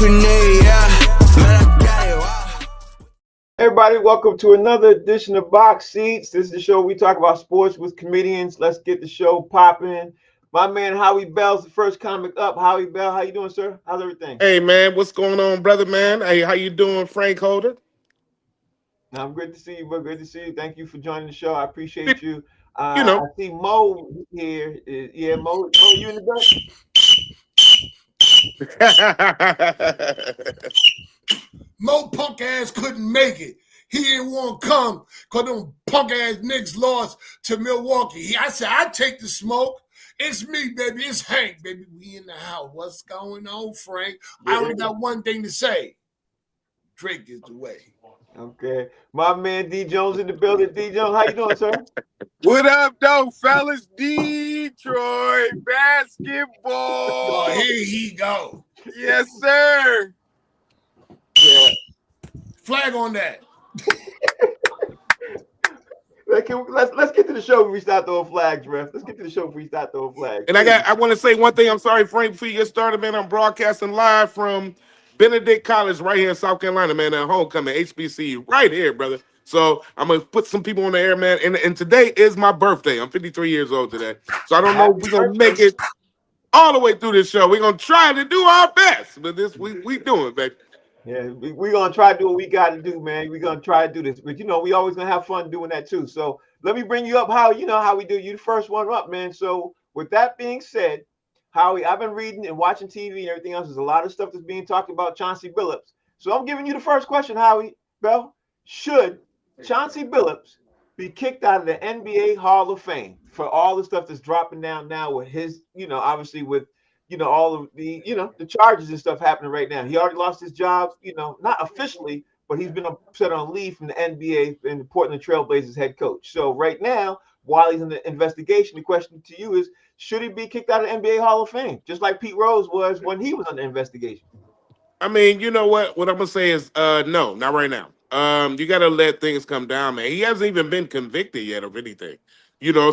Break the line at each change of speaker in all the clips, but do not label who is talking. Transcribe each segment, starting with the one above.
grenade, yeah. Man, I got it, wow.
Everybody, welcome to another edition of Box Seats. This is the show we talk about sports with comedians. Let's get the show popping. My man Howie Bell's the first comic up. Howie Bell, how you doing, sir? How's everything?
Hey man, what's going on, brother man? Hey, how you doing, Frank Holder?
I'm good to see you, bro. Good to see you. Thank you for joining the show. I appreciate you.
You
I
know.
see Mo here. Yeah, Mo, you in the back?
Mo punk ass couldn't make it. He didn't want to come because them punk ass Knicks lost to Milwaukee. I said, I take the smoke. It's me, baby. It's Hank, baby. We in the house. What's going on, Frank? I only got one thing to say. Drake is the way.
Okay. My man D Jones in the building. D Jones, how you doing, sir?
What up, though, fellas? Detroit basketball.
Oh, here he go.
Yes, sir.
Yeah.
Flag on that.
Let's get to the show before we start throwing flags, ref. Let's get to the show before we start throwing flags.
And I want to say one thing. I'm sorry, Frank, before you get started, man. I'm broadcasting live from Benedict College right here in South Carolina, man, at homecoming, HBCU, right here, brother. So I'm going to put some people on the air, man. And today is my birthday. I'm 53 years old today. So I don't know if we're going to make it all the way through this show. We're going to try to do our best. But this we doing, baby.
Yeah, we're going to try to do what we got to do, man. We're going to try to do this. But, we always going to have fun doing that, too. So let me bring you up, Howie. You know how we do. You the first one up, man. So with that being said, Howie, I've been reading and watching TV and everything else. There's a lot of stuff that's being talked about Chauncey Billups. So I'm giving you the first question, Howie Bell. Should Chauncey Billups be kicked out of the NBA Hall of Fame for all the stuff that's dropping down now with his, obviously with, all of the, the charges and stuff happening right now. He already lost his job, not officially, but he's been set on leave from the NBA and the Portland Trailblazers head coach. So right now, while he's in the investigation, the question to you is, should he be kicked out of the NBA Hall of Fame, just like Pete Rose was when he was under investigation?
I mean, you know what? What I'm going to say is no, not right now. You got to let things come down, man. He hasn't even been convicted yet of anything.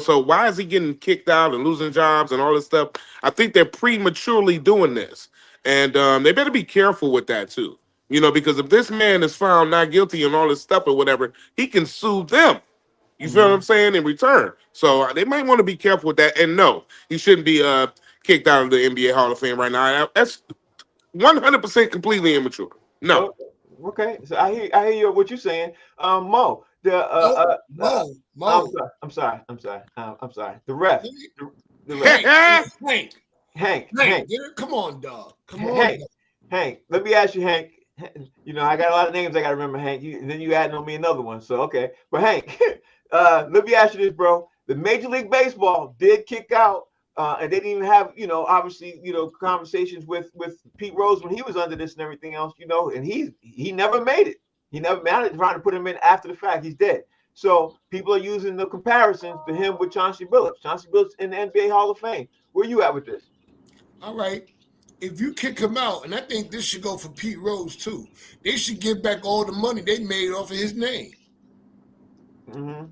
So why is he getting kicked out and losing jobs and all this stuff? I think they're prematurely doing this. And they better be careful with that, too. Because if this man is found not guilty and all this stuff or whatever, he can sue them. You feel what I'm saying? In return. So they might want to be careful with that. And no, he shouldn't be kicked out of the NBA Hall of Fame right now. That's 100% completely immature. No.
Okay. So I hear you what you're saying. Mo.
Mo.
I'm sorry. The ref. The ref. Hank.
Come on, dog. Come on.
Hank. Let me ask you, Hank. I got a lot of names I got to remember, Hank. And then you adding on me another one. So, okay. But, Hank, let me ask you this, bro. The Major League Baseball did kick out, and they didn't even have, obviously, conversations with Pete Rose when he was under this and everything else, and he never made it. He never made it, trying to put him in after the fact. He's dead. So people are using the comparisons to him with Chauncey Billups. Chauncey Billups in the NBA Hall of Fame. Where you at with this?
All right. If you kick him out, and I think this should go for Pete Rose too, they should give back all the money they made off of his name.
Mm-hmm.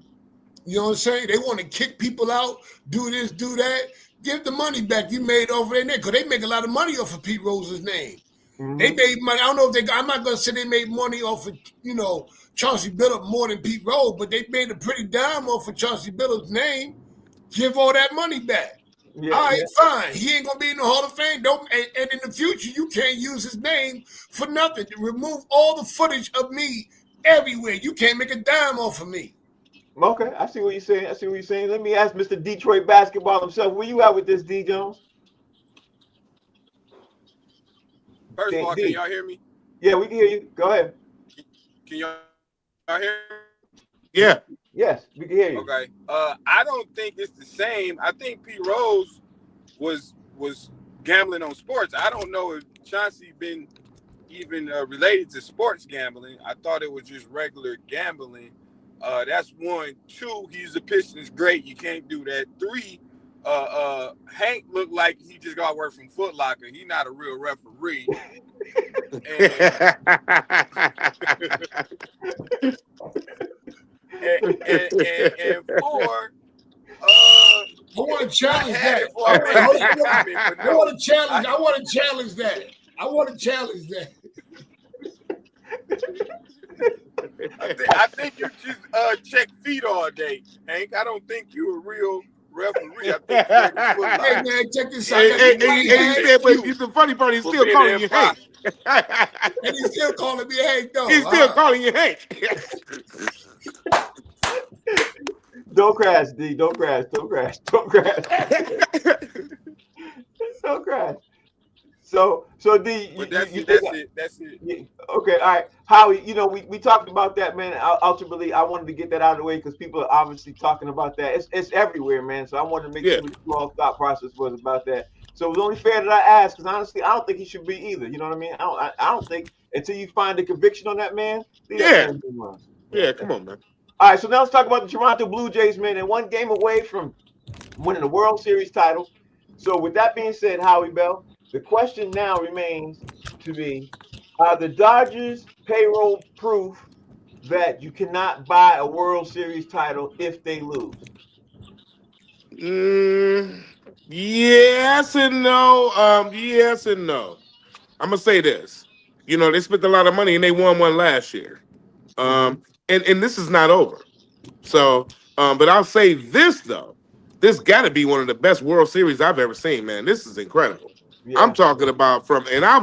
You know what I'm saying? They want to kick people out, do this, do that. Give the money back you made off of their name, because they make a lot of money off of Pete Rose's name. Mm-hmm. They made money. I don't know if I'm not going to say they made money off of, Chauncey Billups more than Pete Rose, but they made a pretty dime off of Chauncey Billups' name. Give all that money back. Yeah, all right, fine. He ain't gonna be in the Hall of Fame. And in the future, you can't use his name for nothing. Remove all the footage of me everywhere. You can't make a dime off of me.
Okay, I see what you're saying. Let me ask Mr. Detroit basketball himself. Where you at with this, D Jones?
First of all, can y'all hear me?
Yeah, we can hear you. Go ahead.
Can y'all hear me?
Yeah.
Yes, we can hear you.
Okay. I don't think it's the same. I think Pete Rose was gambling on sports. I don't know if Chauncey been even related to sports gambling. I thought it was just regular gambling. That's one. Two, he's a Pistons great. You can't do that. Three, Hank looked like he just got work from Foot Locker. He's not a real referee. And four,
I want to challenge that. I want to challenge that. I want to challenge that.
I think you just check feet all day, Hank. I don't think you're a real referee. I think you're ready to football.
Hey man, check this out.
Hey,
Let me
he said, but the funny part, he's
for
still
being
calling
an
you Hank.
and he's still calling me Hank though.
He's still calling you Hank.
Don't crash, D. Don't crash. Don't crash. Don't crash. Don't crash. So D,
But that's
you
it. That's it.
yeah, okay, all right. Howie, you know, we talked about that, man. Ultimately, I wanted to get that out of the way because people are obviously talking about that. It's everywhere, man. So I wanted to make sure what your all thought process was about that. So it was only fair that I asked because honestly, I don't think he should be either. You know what I mean? I don't think until you find a conviction on that man, leave that man alone.
Yeah, come on, man.
All right, so now let's talk about the Toronto Blue Jays, man. They're one game away from winning the World Series title. So with that being said, Howie Bell, the question now remains to be, are the Dodgers payroll proof that you cannot buy a World Series title if they lose?
Yes and no. Yes and no. I'm gonna say this. You know, they spent a lot of money and they won one last year. And this is not over. So, but I'll say this though. This got to be one of the best World Series I've ever seen, man. This is incredible.
Yeah.
I'm talking about and I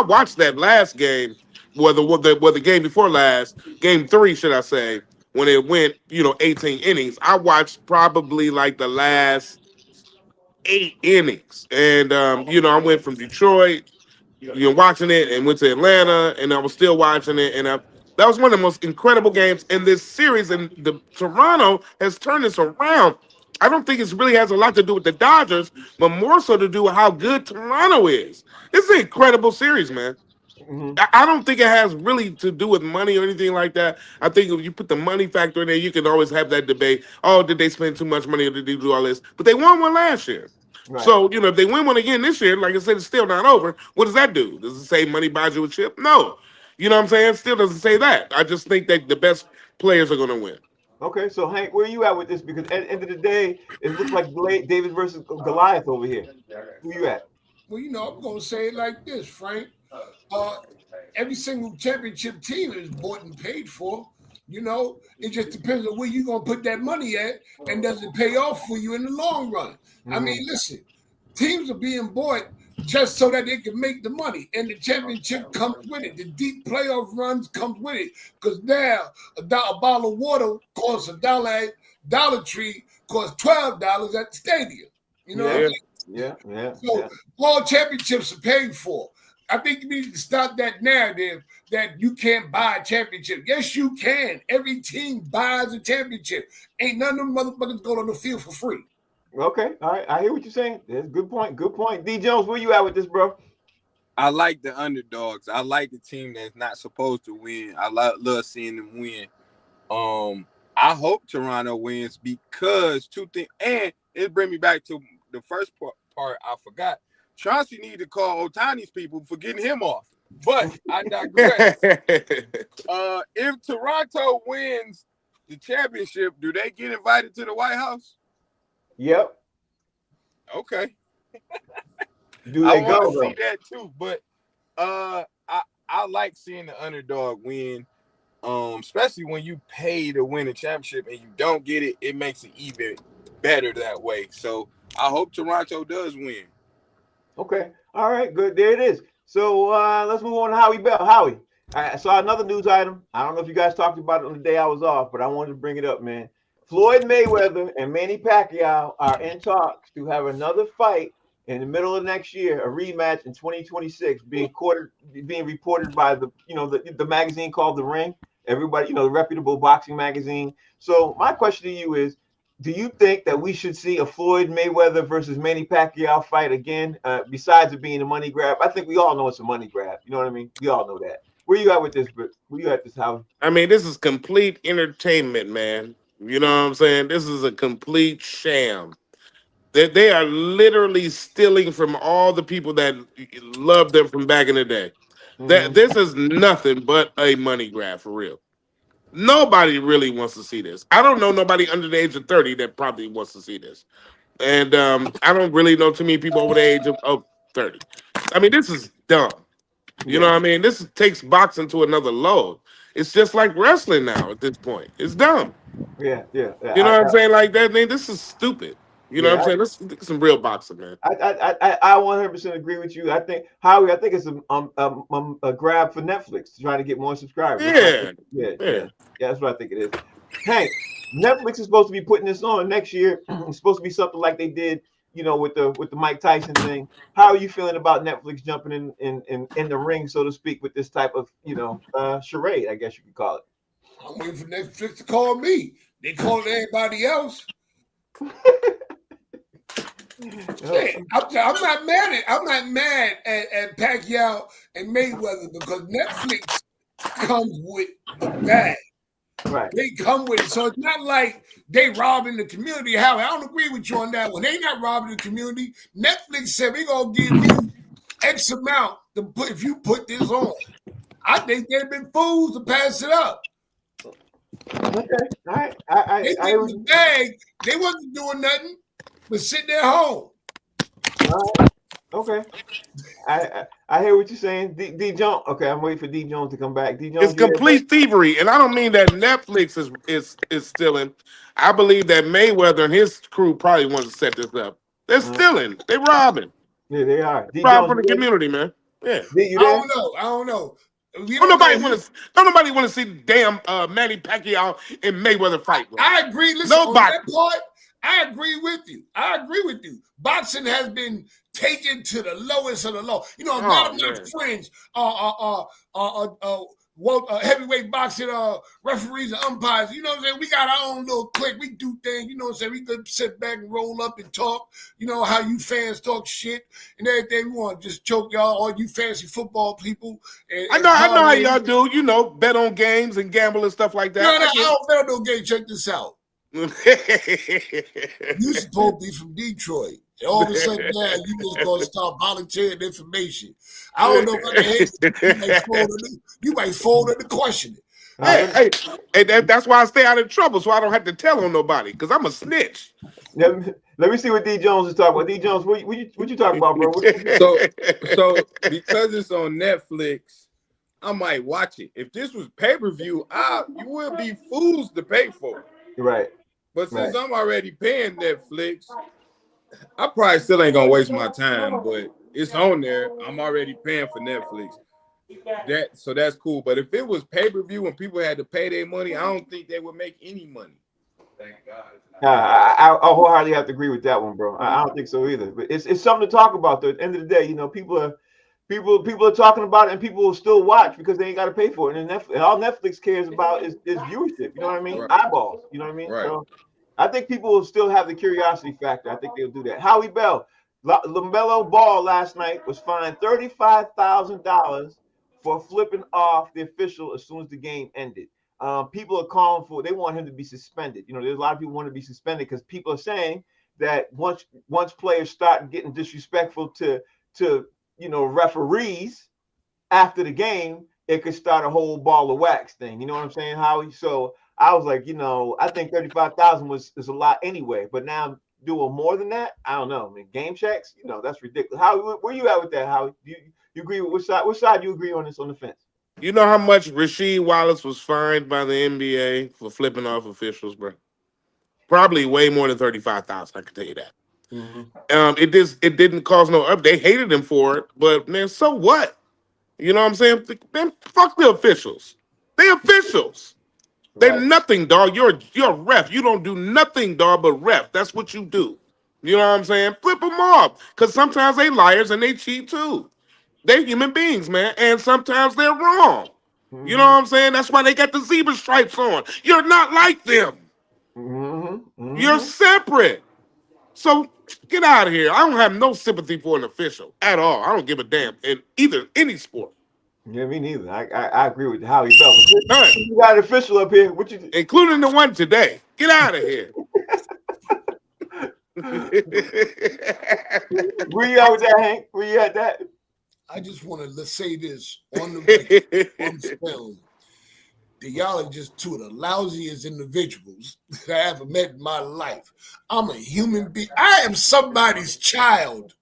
watched that last game, the game before last, game 3, should I say, when it went, 18 innings. I watched probably like the last 8 innings, and I went from Detroit, watching it, and went to Atlanta, and I was still watching it, and that was one of the most incredible games in this series. And the Toronto has turned this around. I don't think it really has a lot to do with the Dodgers, but more so to do with how good Toronto is. It's an incredible series, man. I don't think it has really to do with money or anything like that. I think if you put the money factor in there, you can always have that debate. Oh, did they spend too much money or did they do all this? But they won one last year. Right. So, if they win one again this year, like I said, it's still not over. What does that do? Does it say money buys you a chip? No. You know what I'm saying? It still doesn't say that. I just think that the best players are going to win.
Okay, so Hank, where are you at with this? Because at the end of the day, it looks like David versus Goliath over here. Where you at?
Well, I'm going to say it like this, Frank. Every single championship team is bought and paid for. It just depends on where you're going to put that money at, and does it pay off for you in the long run? I mean, listen, teams are being bought just so that they can make the money, and the championship comes with it. The deep playoff runs comes with it, because now a bottle of water costs $1 at Dollar Tree, costs $12 at the stadium. You know what I mean?
Yeah.
So all championships are paid for. I think you need to stop that narrative that you can't buy a championship. Yes, you can. Every team buys a championship. Ain't none of them motherfuckers going on the field for free.
Okay, all right. I hear what you're saying. That's a good point. Good point. D. Jones, where you at with this, bro?
I like the underdogs. I like the team that's not supposed to win. I love seeing them win. I hope Toronto wins because two things, and it brings me back to the first part I forgot. Chauncey needed to call Ohtani's people for getting him off. But I digress. If Toronto wins the championship, do they get invited to the White House?
Yep.
Okay.
Do they go?
I want to see that too. But I like seeing the underdog win. Especially when you pay to win a championship and you don't get it, it makes it even better that way. So I hope Toronto does win.
Okay. All right. Good. There it is. So let's move on to Howie Bell. Howie, I saw another news item. I don't know if you guys talked about it on the day I was off, but I wanted to bring it up, man. Floyd Mayweather and Manny Pacquiao are in talks to have another fight in the middle of next year, a rematch in 2026, being reported by the magazine called The Ring. Everybody, the reputable boxing magazine. So my question to you is, do you think that we should see a Floyd Mayweather versus Manny Pacquiao fight again, besides it being a money grab? I think we all know it's a money grab. You know what I mean? We all know that. Where you at with this? But where you at this, Howie?
I mean, this is complete entertainment, man. You know what I'm saying? This is a complete sham. They are literally stealing from all the people that loved them from back in the day. This is nothing but a money grab for real. Nobody really wants to see this. I don't know nobody under the age of 30 that probably wants to see this. And I don't really know too many people over the age of 30. I mean, this is dumb. You know what I mean? This takes boxing to another level. It's just like wrestling now at this point. It's dumb.
Yeah.
You know what I'm saying? Like that, man, this is stupid. You know what I'm
Yeah,
saying? Let's get some real boxing, man.
I 100% agree with you. I think Howie, I think it's a grab for Netflix to try to get more subscribers.
Yeah.
That's what I think it is. Hank, Netflix is supposed to be putting this on next year. It's supposed to be something like they did, with the Mike Tyson thing. How are you feeling about Netflix jumping in the ring, so to speak, with this type of charade? I guess you could call it.
I'm waiting for Netflix to call me. They called everybody else. I'm not mad at Pacquiao and Mayweather because Netflix comes with the bag.
Right.
They come with it. So it's not like they robbing the community. Howie, I don't agree with you on that one. They not robbing the community. Netflix said we're gonna give you X amount to put if you put this on. I think they've been fools to pass it up.
Okay. All right.
They getting the bag. They wasn't doing nothing but sitting at home.
Okay. I hear what you're saying. D Jones. Okay, I'm waiting for D Jones to come back. D Jones.
It's complete thievery, and I don't mean that Netflix is stealing. I believe that Mayweather and his crew probably want to set this up. They're stealing. They're robbing.
Yeah, they are.
Robbing from the community, man. Yeah.
I
don't know.
Don't nobody want to see damn Manny Pacquiao and Mayweather fight, bro.
I agree. Listen,
nobody.
On that part, I agree with you. Boxing has been taken to the lowest of the low. A lot of my friends are heavyweight boxing referees and umpires. You know what I'm saying? We got our own little clique. We do things. You know what I'm saying? We could sit back and roll up and talk. You know how you fans talk shit and everything. We want to just choke y'all, all you fancy football people.
I know how y'all do. Bet on games and gamble and stuff like that.
No, I don't bet on no game. Check this out. You supposed to be from Detroit. And all of a sudden, now you just gonna start volunteering information. I don't know what you might fold under questioning.
Hey, that's why I stay out of trouble, so I don't have to tell on nobody, because I'm a snitch.
Let me see what D Jones is talking about. D Jones, what you talking about, bro?
So because it's on Netflix, I might watch it. If this was pay-per-view, you would be fools to pay for it.
Right.
But since I'm already paying Netflix, I probably still ain't gonna waste my time, but it's on there. I'm already paying for Netflix. So that's cool. But if it was pay-per-view and people had to pay their money, I don't think they would make any money.
Thank God. I wholeheartedly have to agree with that one, bro. I don't think so either. But it's something to talk about. Though. At the end of the day, people are talking about it, and people will still watch because they ain't got to pay for it. And all Netflix cares about is viewership. You know what I mean? Right. Eyeballs. You know what I mean?
Right.
So I think people will still have the curiosity factor. I think they'll do that. Howie Bell, LaMelo Ball last night was fined $35,000 for flipping off the official as soon as the game ended. People are calling they want him to be suspended. There's a lot of people want to be suspended because people are saying that once players start getting disrespectful to referees after the game, it could start a whole ball of wax thing. You know what I'm saying, Howie? So I was like, I think 35,000 is a lot anyway. But now doing more than that, I don't know. I mean, game checks, that's ridiculous. Howie, where you at with that, Howie? You agree with which side you agree on this on the fence?
You know how much Rasheed Wallace was fined by the NBA for flipping off officials, bro? Probably way more than 35,000. I can tell you that. Mm-hmm. It didn't cause no up. They hated him for it, but man, so what? You know what I'm saying? Man, fuck the officials. They officials. They're right. Nothing, dog. You're a ref. You don't do nothing, dog, but ref. That's what you do. You know what I'm saying? Flip them off, because sometimes they liars and they cheat too. They're human beings, man, and sometimes they're wrong. Mm-hmm. You know what I'm saying? That's why they got the zebra stripes on. You're not like them. Mm-hmm. Mm-hmm. You're separate. So get out of here. I don't have no sympathy for an official at all. I don't give a damn in any sport.
Yeah, me neither. I agree with Howie Bell. You got an official up here,
including the one today. Get out of here.
Where you at with that, Hank? Where you at that?
I just want to say this on the record, on film. Y'all are just two of the lousiest individuals that I ever met in my life. I'm a human being. I am somebody's child.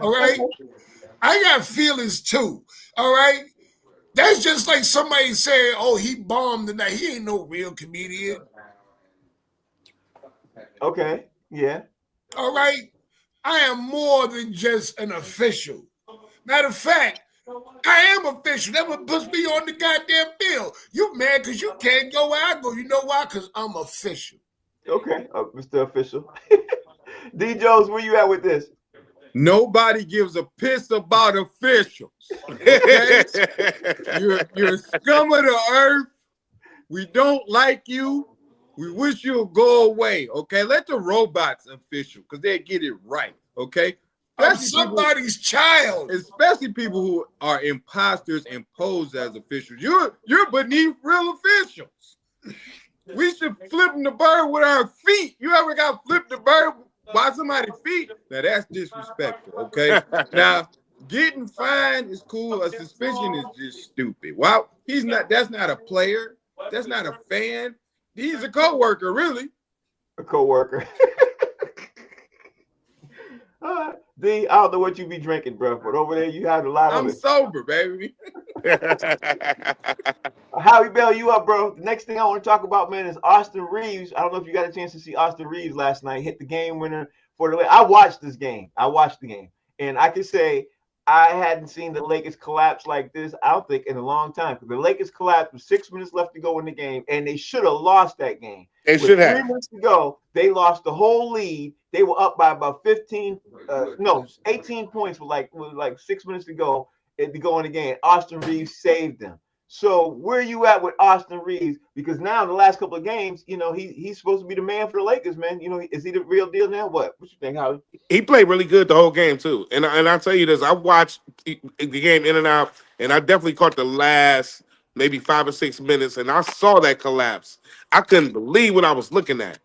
All right. I got feelings too. All right. That's just like somebody saying, "Oh, he bombed tonight." He ain't no real comedian.
Okay. Yeah.
All right. I am more than just an official. Matter of fact, I am official. That what puts me on the goddamn field. You mad because you can't go where I go. You know why? Because I'm official.
Okay. Mr. Official. D. Jones, where you at with this?
Nobody gives a piss about officials. Okay? You're scum of the earth. We don't like you. We wish you'll go away. Okay? Let the robots official because they get it right. Okay?
I'm somebody's child.
Especially people who are imposters and pose as officials. You're beneath real officials. We should flip the bird with our feet. You ever got flipped the bird by somebody's feet? Now that's disrespectful, okay? Now, getting fined is cool. A suspension is just stupid. Wow, that's not a player. That's not a fan. He's a co-worker, really.
A co-worker. D, I don't know what you be drinking, bro, but over there you have a lot of
I'm
it.
sober, baby.
Howie Bell, you up, bro? The next thing I want to talk about, man, is Austin Reeves. I don't know if you got a chance to see Austin Reeves last night hit the game winner for the. I watched this game. I watched the game, and I can say I hadn't seen the Lakers collapse like this, I don't think, in a long time. Because the Lakers collapsed with 6 minutes left to go in the game, and they should have lost that game.
They should have.
3 minutes to go, they lost the whole lead. They were up by about 18 points with like 6 minutes to go in the game. Austin Reeves saved them. So where are you at with Austin Reeves? Because now in the last couple of games, you know, he's supposed to be the man for the Lakers, man. You know, is he the real deal now? What you think, Howie?
He played really good the whole game too. And I'll tell you this, I watched the game in and out, and I definitely caught the last maybe 5 or 6 minutes, and I saw that collapse. I couldn't believe what I was looking at.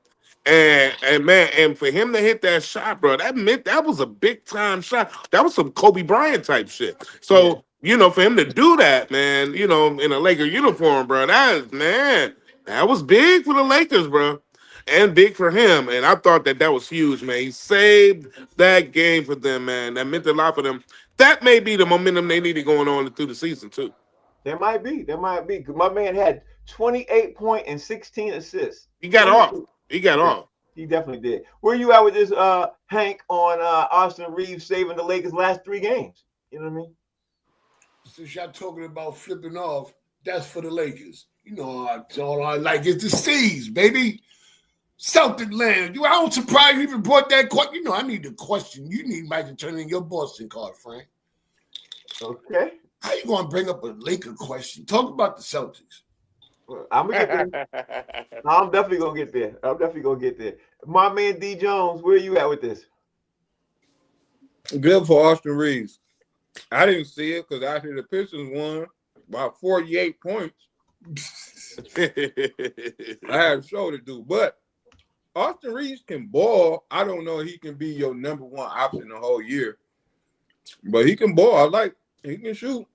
And man, and for him to hit that shot, bro, that was a big time shot. That was some Kobe Bryant type shit. So
Yeah.
you know, for him to do that, man, you know, in a Laker uniform, bro, that was big for the Lakers, bro, and big for him. And I thought that was huge, man. He saved that game for them, man. That meant a lot for them. That may be the momentum they needed going on through the season too.
There might be. 'Cause my man had 28 points and 16 assists.
He got off. He got off.
He definitely did. Where you at with this, Hank, on Austin Reeves saving the Lakers' last 3 games? You know what I mean?
Since y'all talking about flipping off, that's for the Lakers. You know, all I like is the C's, baby. Celtic land. I don't surprise you even brought that question. You know, I need the question. You need Mike to turn in your Boston card, Frank.
Okay.
How you gonna bring up a Laker question? Talk about the Celtics.
Well, I'm gonna get there. I'm definitely gonna get there. My man D Jones, where you at with this?
Good for Austin Reeves. I didn't see it because after the Pistons won by 48 points, I had a show to do. But Austin Reeves can ball. I don't know if he can be your number one option the whole year, but he can ball. He can shoot.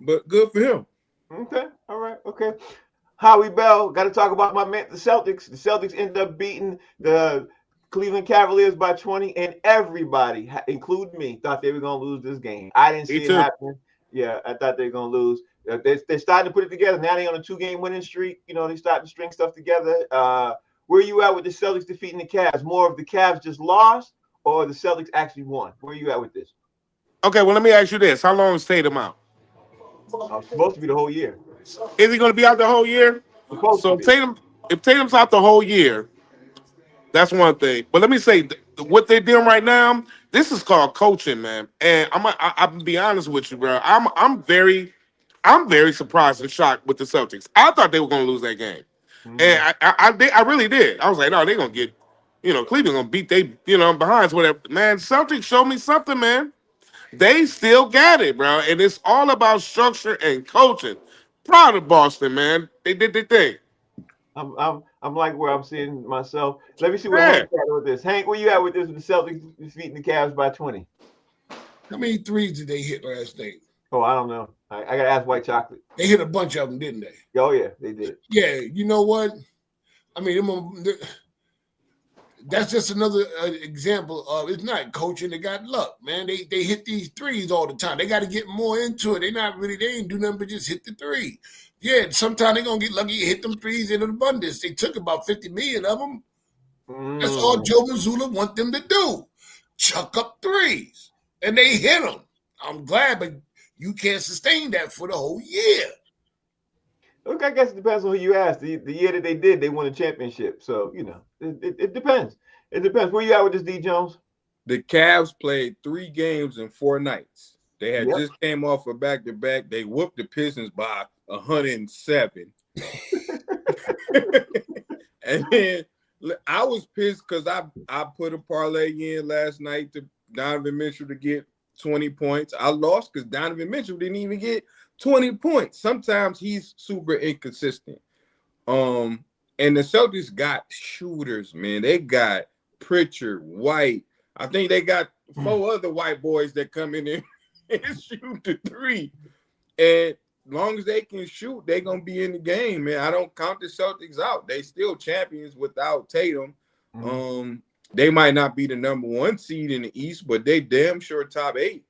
But good for him.
Okay, all right, okay. Howie Bell, got to talk about my man, the Celtics. The Celtics ended up beating the Cleveland Cavaliers by 20, and everybody, including me, thought they were going to lose this game. I didn't see it happen. Yeah, I thought they were going to lose. They're starting to put it together. Now they're on a 2-game winning streak. You know, they starting to string stuff together. Where you at with the Celtics defeating the Cavs? More of the Cavs just lost, or the Celtics actually won? Where you at with this?
Okay, well, let me ask you this. How long is Tatum out?
Supposed to be the whole year.
Is he going to be out the whole year? So if Tatum's out the whole year, that's one thing. But let me say, what they're doing right now, this is called coaching, man. And I'm gonna be honest with you, bro. I'm very surprised and shocked with the Celtics. I thought they were going to lose that game, and I really did. I was like, no, they're going to get, Cleveland going to beat behinds, whatever. Man, Celtics showed me something, man. They still got it, bro, and it's all about structure and coaching. Proud of Boston, man. They did their thing.
I'm like where I'm seeing myself. Let me see where Hank's at with this. Hank, where you at with this? With the Celtics defeating the Cavs by 20.
How many threes did they hit last night?
Oh, I don't know. I gotta ask White Chocolate.
They hit a bunch of them, didn't they?
Oh yeah, they did.
Yeah, you know what? I mean, that's just another example of it's not coaching. They got luck, man. They hit these threes all the time. They got to get more into it. They ain't do nothing but just hit the three. Yeah, sometimes they're gonna get lucky to hit them threes in abundance. They took about 50 million of them. That's all Joe Mazzulla want them to do. Chuck up threes. And they hit them. I'm glad, but you can't sustain that for the whole year.
Look, I guess it depends on who you ask. The year that they did, they won a championship. So, it depends. It depends. Where you at with this, D. Jones?
The Cavs played 3 games in 4 nights. They had just came off a back-to-back. They whooped the Pistons by 107. And then I was pissed because I put a parlay in last night to Donovan Mitchell to get 20 points. I lost because Donovan Mitchell didn't even get 20 points. Sometimes he's super inconsistent. And the Celtics got shooters, man. They got Pritchard, White. I think they got 4 other white boys that come in there and shoot the 3. And long as they can shoot, they're going to be in the game, man. I don't count the Celtics out. They still champions without Tatum. They might not be the number 1 seed in the East, but they damn sure top 8.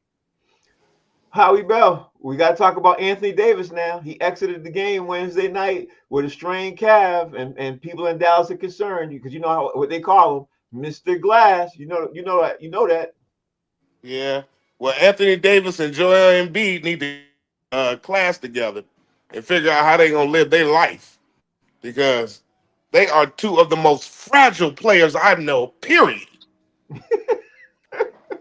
Howie Bell, we got to talk about Anthony Davis now. He exited the game Wednesday night with a strained calf, and people in Dallas are concerned because you know what they call him, Mr. Glass. You know that.
Yeah. Well, Anthony Davis and Joel Embiid need to class together and figure out how they're going to live their life because they are 2 of the most fragile players I know, period.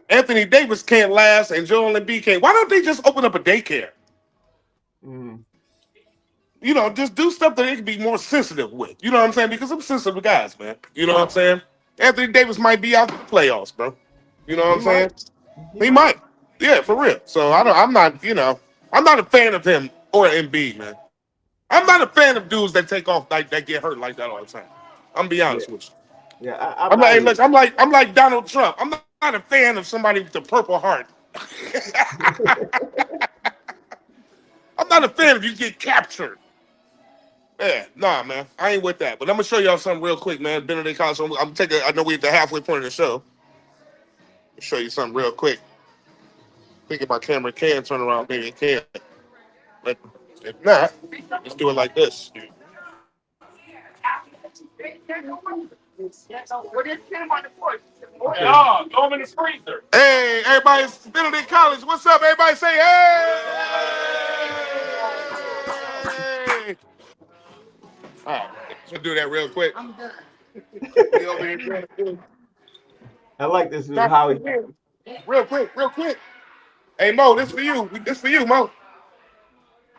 Anthony Davis can't last and Joel Embiid can't. Why don't they just open up a daycare? Just do stuff that they can be more sensitive with. You know what I'm saying? Because I'm sensitive guys, man. You know what I'm saying? Anthony Davis might be out the playoffs, bro. You know what I'm saying? He might. Yeah, for real. So I'm not a fan of him or Embiid, man. I'm not a fan of dudes that take off that get hurt like that all the time. I'm gonna be honest with you.
Yeah,
I'm like Donald Trump. I'm not a fan of somebody with a purple heart. I'm not a fan if you get captured. Yeah, nah, man. I ain't with that. But I'm gonna show y'all something real quick, man. Benedict College. I know we're at the halfway point of the show. I'll show you something real quick. I think if my camera can turn around, maybe it can. But if not, let's do it like this.
No, throw them in the freezer.
Hey, everybody, Benedict College. What's up? Everybody say hey! Hey! All right, let's do that real quick. I'm done.
I like this. Howie.
Real quick. Hey Mo, this for you. This for you, Mo.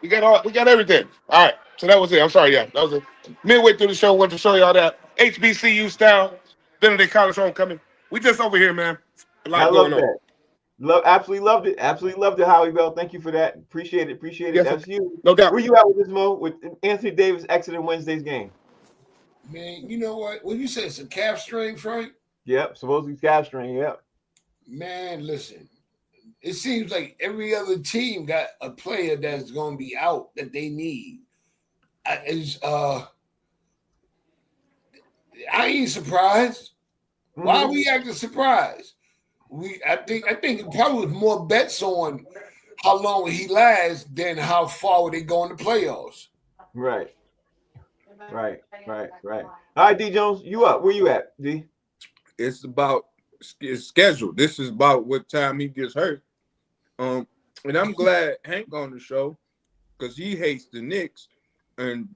We got everything. All right. So that was it. I'm sorry, yeah. That was it. Midway through the show, wanted to show y'all that HBCU style, Benedict College homecoming. We just over here, man. A lot going on.
Absolutely loved it. Absolutely loved it, Howie Bell. Thank you for that. Appreciate it.
Yes,
That's you.
No doubt.
Where you at with this, Mo? With Anthony Davis exiting Wednesday's game?
Man, you know what? When you say it's a calf strain, Frank?
Yep. Supposedly calf strain. Yep.
Man, listen. It seems like every other team got a player that's going to be out that they need. I ain't surprised. Why are we acting surprised? I think it probably was more bets on how long will he last than how far would they go in the playoffs.
Right. All right, D Jones, you up? Where you at, D?
It's about his schedule. This is about what time he gets hurt. And I'm glad Hank on the show because he hates the Knicks, and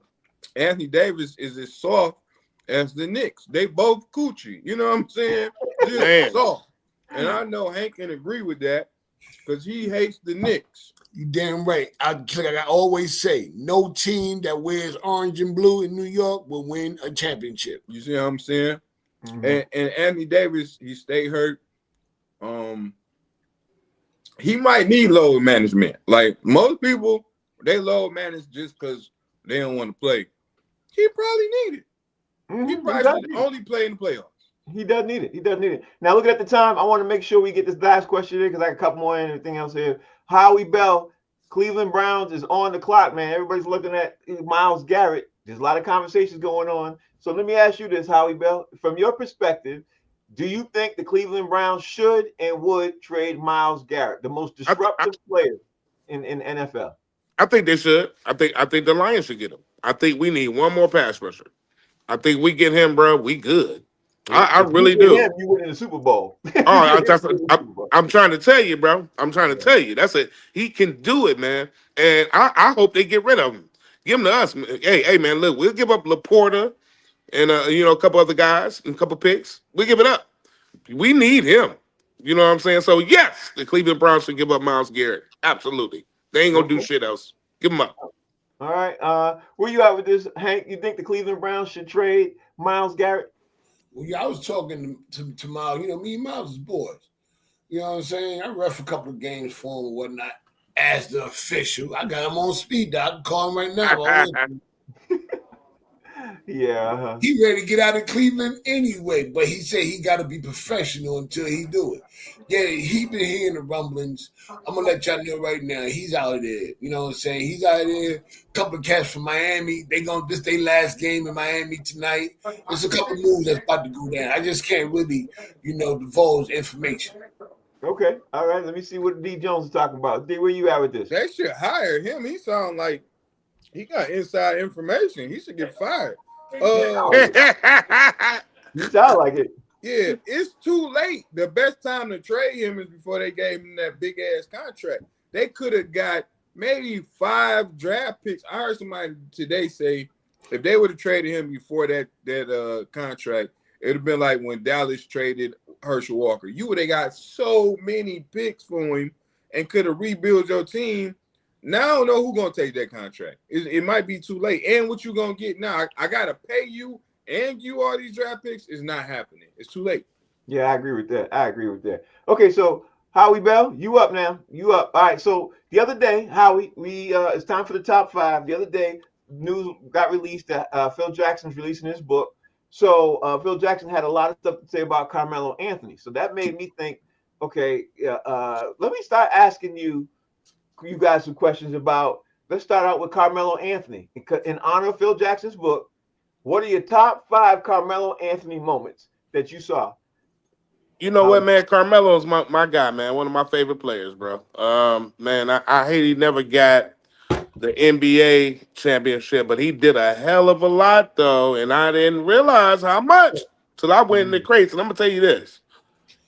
Anthony Davis is as soft as the Knicks. They both coochie. You know what I'm saying? Just soft. And I know Hank can agree with that because he hates the Knicks.
You damn right. Like I always say, no team that wears orange and blue in New York will win a championship.
You see what I'm saying? And Anthony Davis, he stayed hurt. He might need load management. Like most people, they load manage just because they don't want to play. He probably need it. He probably should only play in the playoffs.
He does need it. Now, looking at the time, I want to make sure we get this last question in because I got a couple more and everything else here. Howie Bell, Cleveland Browns is on the clock, man. Everybody's looking at Myles Garrett. There's a lot of conversations going on. So let me ask you this, Howie Bell. From your perspective, do you think the Cleveland Browns should and would trade Myles Garrett, the most disruptive player in NFL?
I think they should. I think the Lions should get him. I think we need one more pass rusher. I think we get him, bro. We good. I
If
really
you get
do.
him, you win in the Super Bowl.
I'm trying to tell you, bro. I'm trying to tell you. That's it. He can do it, man. And I hope they get rid of him. Give him to us. Hey, man, look, we'll give up Laporta and a couple other guys and a couple picks. We give it up. We need him. You know what I'm saying? So yes, the Cleveland Browns should give up Myles Garrett. Absolutely. They ain't gonna do shit else. Give him up.
All right. Where you at with this, Hank? You think the Cleveland Browns should trade Myles Garrett?
Well, yeah, I was talking to Miles. Me and Miles is boys. You know what I'm saying? I ref a couple of games for him and whatnot. As the official, I got him on speed dial. I can call him right now.
Yeah.
He ready to get out of Cleveland anyway, but he said he got to be professional until he do it. Yeah, he been hearing the rumblings. I'm going to let y'all know right now, he's out of there. You know what I'm saying? He's out of there. A couple of cats from Miami. This their last game in Miami tonight. There's a couple of moves that's about to go down. I just can't really, divulge information.
Okay. All right. Let me see what D. Jones is talking about. D, where you at with this?
They should hire him. He sound like he got inside information. He should get fired.
You sound like it.
Yeah, it's too late. The best time to trade him is before they gave him that big ass contract. They could have got maybe 5 draft picks. I heard somebody today say if they would have traded him before that contract, it would have been like when Dallas traded Herschel Walker. You would have got so many picks for him and could have rebuilt your team. Now I don't know who's gonna take that contract. It might be too late. And what you gonna get now? I gotta pay you and you all these draft picks. Is not happening. It's too late.
Yeah, I agree with that. Okay, so Howie Bell, you up now? You up? All right. So the other day, Howie, it's time for the top 5. The other day, news got released that Phil Jackson's releasing his book. So Phil Jackson had a lot of stuff to say about Carmelo Anthony. So that made me think, okay, let me start asking you guys some questions about. Let's start out with Carmelo Anthony. In honor of Phil Jackson's book, what are your top 5 Carmelo Anthony moments that you saw?
You know what, man? Carmelo's my guy, man. One of my favorite players, bro. Man, I hate he never got the NBA championship, but he did a hell of a lot, though, and I didn't realize how much till I went in the crates. And I'm gonna tell you this: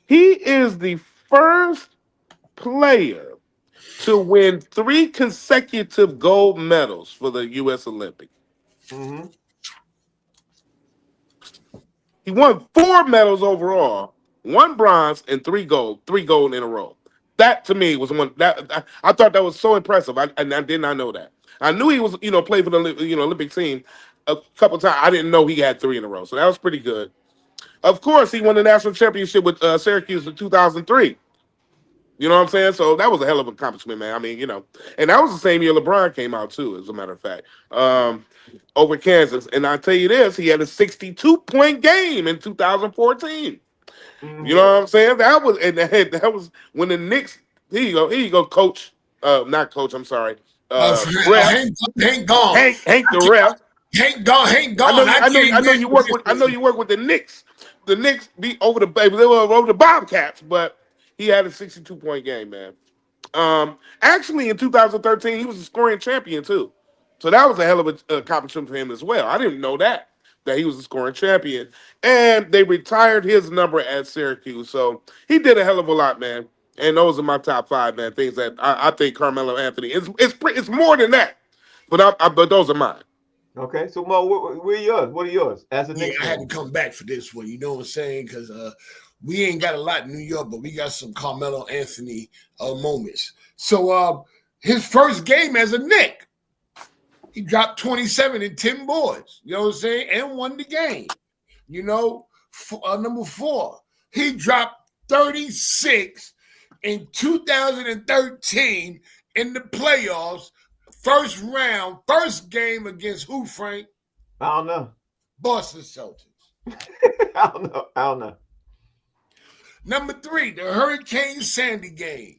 he is the first player to win 3 consecutive gold medals for the U.S. Olympics.
Mm-hmm.
He won 4 medals overall, 1 bronze and 3 gold in a row. That to me was one that I thought that was so impressive. I did not know that. I knew he was, played for the Olympic team a couple times. I didn't know he had 3 in a row, so that was pretty good. Of course, he won the national championship with Syracuse in 2003. You know what I'm saying? So that was a hell of an accomplishment, man. I mean, and that was the same year LeBron came out too, as a matter of fact, over Kansas. And I tell you this, he had a 62-point game in 2014. Mm-hmm. You know what I'm saying? That was when the Knicks. Here you go, coach. Not coach. I'm sorry. Ref.
Hank gone.
Hank the ref.
Hank gone.
I know you work with the Knicks. The Knicks beat over the Bobcats, but he had a 62-point game, man. Actually, in 2013, he was a scoring champion too. So that was a hell of an accomplishment for him as well. I didn't know that he was a scoring champion. And they retired his number at Syracuse. So he did a hell of a lot, man. And those are my top 5, man. Things that I think Carmelo Anthony it's more than that, but those are mine.
Okay, so Mo, where are yours? What are yours? As a Knicks
I had to come back for this one. You know what I'm saying? Because we ain't got a lot in New York, but we got some Carmelo Anthony moments. So his first game as a Knick, he dropped 27 and 10 boards. You know what I'm saying? And won the game. Number 4, he dropped 36 in 2013 in the playoffs. First round, first game against who, Frank?
I don't know.
Boston Celtics.
I don't know.
Number 3, the Hurricane Sandy game.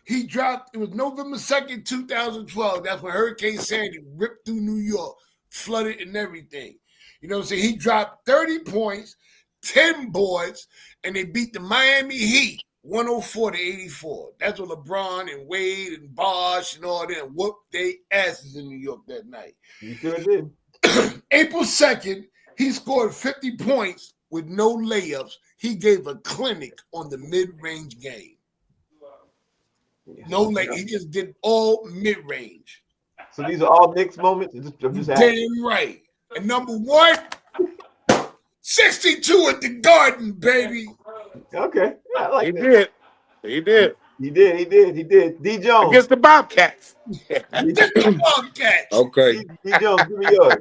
He dropped, it was November 2nd, 2012. That's when Hurricane Sandy ripped through New York. flooded and everything. You know what I'm saying? He dropped 30 points, 10 boards, and they beat the Miami Heat 104-84. That's what LeBron and Wade and Bosh and all them whooped their asses in New York that night.
You sure did.
April 2nd, he scored 50 points with no layups. He gave a clinic on the mid-range game. No, like he just did all mid-range.
So these are all Knicks moments. I'm just asking.
Damn right. And number one, 62 at the Garden, baby.
Okay, yeah, I like
He
that.
did. He did.
He did. D Jones.
Against the Bobcats.
Bobcats.
Okay.
D Jones, give me yours.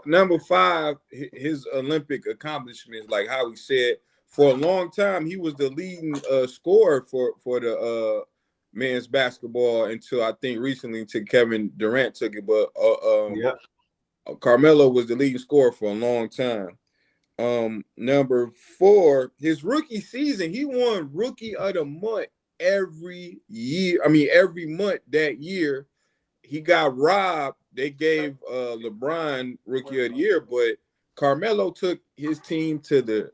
Number 5, his Olympic accomplishments, like how he said, for a long time he was the leading scorer for the men's basketball until I think recently until Kevin Durant took it. But Carmelo was the leading scorer for a long time. Number 4, his rookie season, he won Rookie of the Month every year. I mean, every month that year. He got robbed. They gave LeBron Rookie of the Year, but Carmelo took his team to the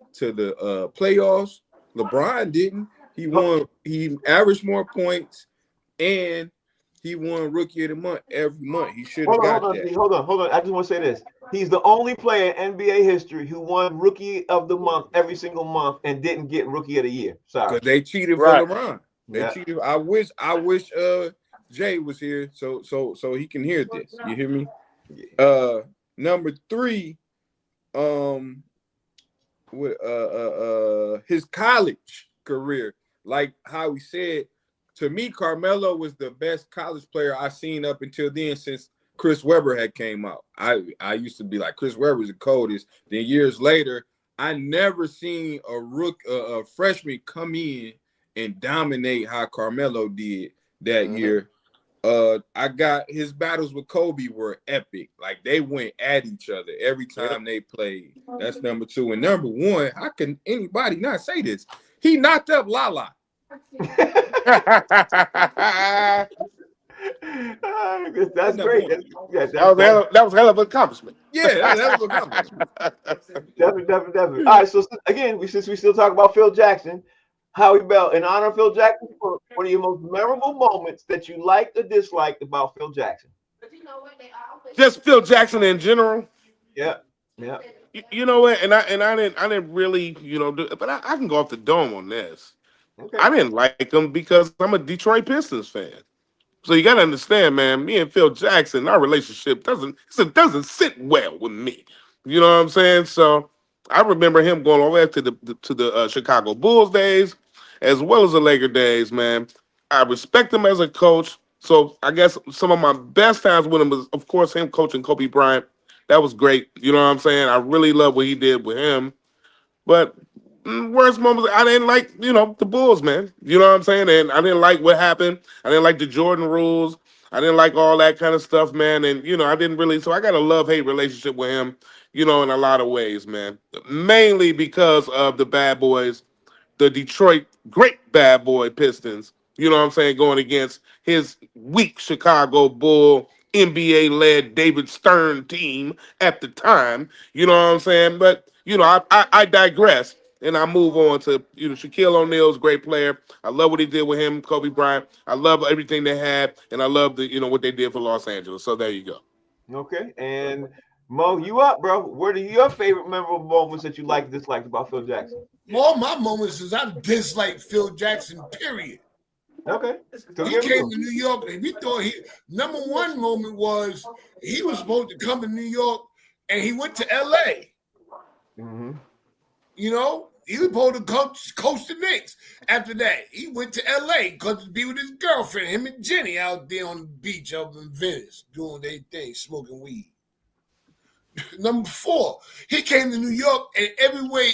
playoffs. LeBron didn't. He won. He averaged more points, and he won Rookie of the Month every month. He should have got that.
Hold on. I just want to say this. He's the only player in NBA history who won Rookie of the Month every single month and didn't get Rookie of the Year. Sorry.
Because they cheated for LeBron. They cheated. I wish Jay was here so he can hear this. You hear me? Number 3, his college career, like how he said, to me, Carmelo was the best college player I've seen up until then since Chris Webber had came out. I used to be like, Chris Webber's the coldest. Then years later, I never seen a freshman come in and dominate how Carmelo did that year. I got his battles with Kobe were epic. Like they went at each other every time they played. That's number 2. And number 1, how can anybody not say this? He knocked up Lala.
That's great.
That was a hell of an accomplishment.
Yeah, that was an accomplishment.
Definitely. All right, so again, since we still talk about Phil Jackson, Howie Bell, in honor of Phil Jackson, for one of your most memorable moments that you liked or disliked about Phil Jackson.
Just Phil Jackson in general.
Yeah.
You know what? And I didn't really, but I can go off the dome on this.
Okay.
I didn't like him because I'm a Detroit Pistons fan. So you gotta understand, man. Me and Phil Jackson, our relationship doesn't sit well with me. You know what I'm saying? So I remember him going all the way up to the Chicago Bulls days, as well as the Laker days, man. I respect him as a coach. So I guess some of my best times with him was, of course, him coaching Kobe Bryant. That was great. You know what I'm saying? I really love what he did with him. But worst moments, I didn't like, the Bulls, man. You know what I'm saying? And I didn't like what happened. I didn't like the Jordan rules. I didn't like all that kind of stuff, man. And, I didn't really, so I got a love-hate relationship with him, in a lot of ways, man. Mainly because of the bad boys, the Detroit great bad boy Pistons, you know what I'm saying, going against his weak Chicago Bull, NBA-led David Stern team at the time, you know what I'm saying? But, I digress. And I move on to, Shaquille O'Neal's great player. I love what he did with him, Kobe Bryant. I love everything they had, and I love what they did for Los Angeles. So there you go.
Okay, and Mo, you up, bro? What are your favorite memorable moments that you liked, disliked about Phil Jackson?
All my moments is I disliked Phil Jackson, period.
Okay. So
he came to New York, and we thought number 1 moment was he was supposed to come to New York, and he went to L.A.
Mm-hmm.
He was supposed to coach the Knicks. After that, he went to L.A. because to be with his girlfriend, him and Jenny out there on the beach up in Venice, doing their thing, smoking weed. Number 4, he came to New York, and everywhere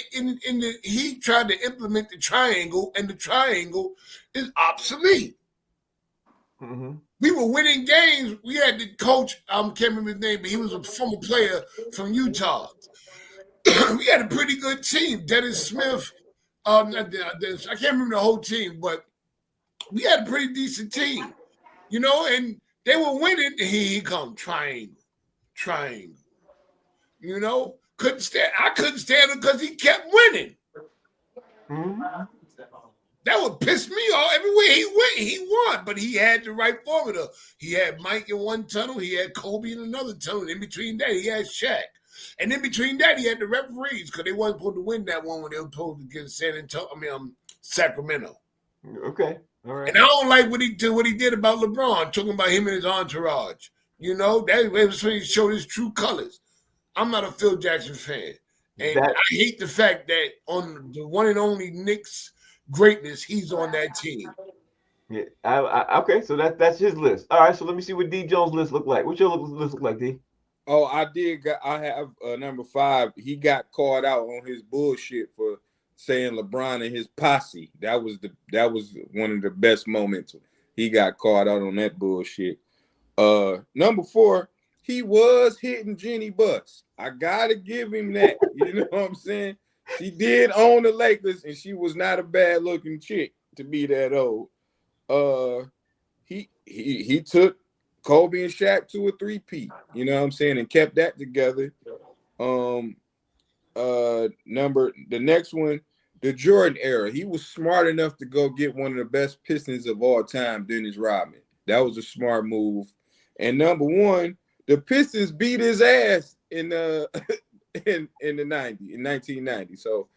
he tried to implement the triangle, and the triangle is obsolete.
Mm-hmm.
We were winning games. We had the coach, I can't remember his name, but he was a former player from Utah. We had a pretty good team. Dennis Smith, I can't remember the whole team, but we had a pretty decent team, and they were winning. And here he come, triangle. triangle. You know, couldn't stand. I couldn't stand him because he kept winning. That would piss me off. Everywhere he went, he won, but he had the right formula. He had Mike in one tunnel, he had Kobe in another tunnel. In between that, he had Shaq. And in between that, he had the referees because they wasn't supposed to win that one when they were supposed to get Sacramento.
Okay. All right.
And I don't like what he did about LeBron, talking about him and his entourage. You know, that was when he showed his true colors. I'm not a Phil Jackson fan. And I hate the fact that on the one and only Knicks greatness, he's on that team.
Yeah. Okay, so that's his list. All right, so let me see what D Jones' list look like. What's your list look like, D?
Oh, I have number 5. He got called out on his bullshit for saying LeBron and his posse. That was one of the best moments. He got called out on that bullshit. Number 4, he was hitting Jenny Butts. I gotta give him that. You know what I'm saying? She did own the Lakers, and she was not a bad looking chick to be that old. He took Kobe and Shaq to a 3-peat, you know what I'm saying, and kept that together. The next one, the Jordan era. He was smart enough to go get one of the best Pistons of all time, Dennis Rodman. That was a smart move. And number 1, the Pistons beat his ass in the in 1990. So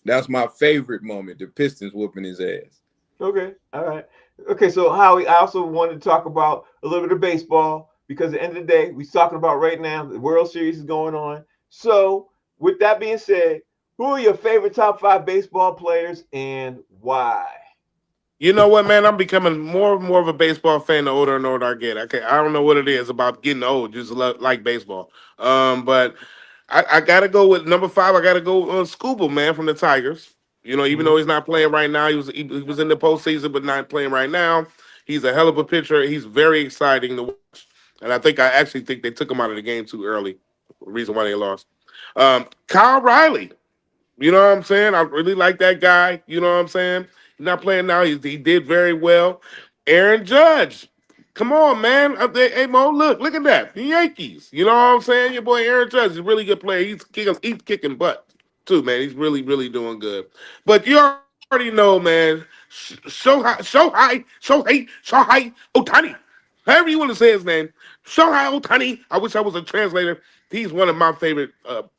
that's my favorite moment, the Pistons whooping his ass.
Okay, all right. Okay, so Howie, I also wanted to talk about a little bit of baseball because at the end of the day, we're talking about right now, the World Series is going on. So with that being said, who are your favorite top 5 baseball players and why?
You know what, man? I'm becoming more and more of a baseball fan the older and older I get. I don't know what it is about getting old, just like baseball. But I got to go with number 5. I got to go Scuba, man, from the Tigers. You know, even though he's not playing right now, he was in the postseason, but not playing right now. He's a hell of a pitcher. He's very exciting to watch. And I actually think they took him out of the game too early. The reason why they lost. Kyle Riley. You know what I'm saying? I really like that guy. You know what I'm saying? He's not playing now. He did very well. Aaron Judge. Come on, man. Hey, Mo, look at that. The Yankees. You know what I'm saying? Your boy Aaron Judge is a really good player. He's kicking butt, too, man. He's really, really doing good. But you already know, man, Shohei Ohtani. However you want to say his name. Shohei Ohtani. I wish I was a translator. He's one of my favorite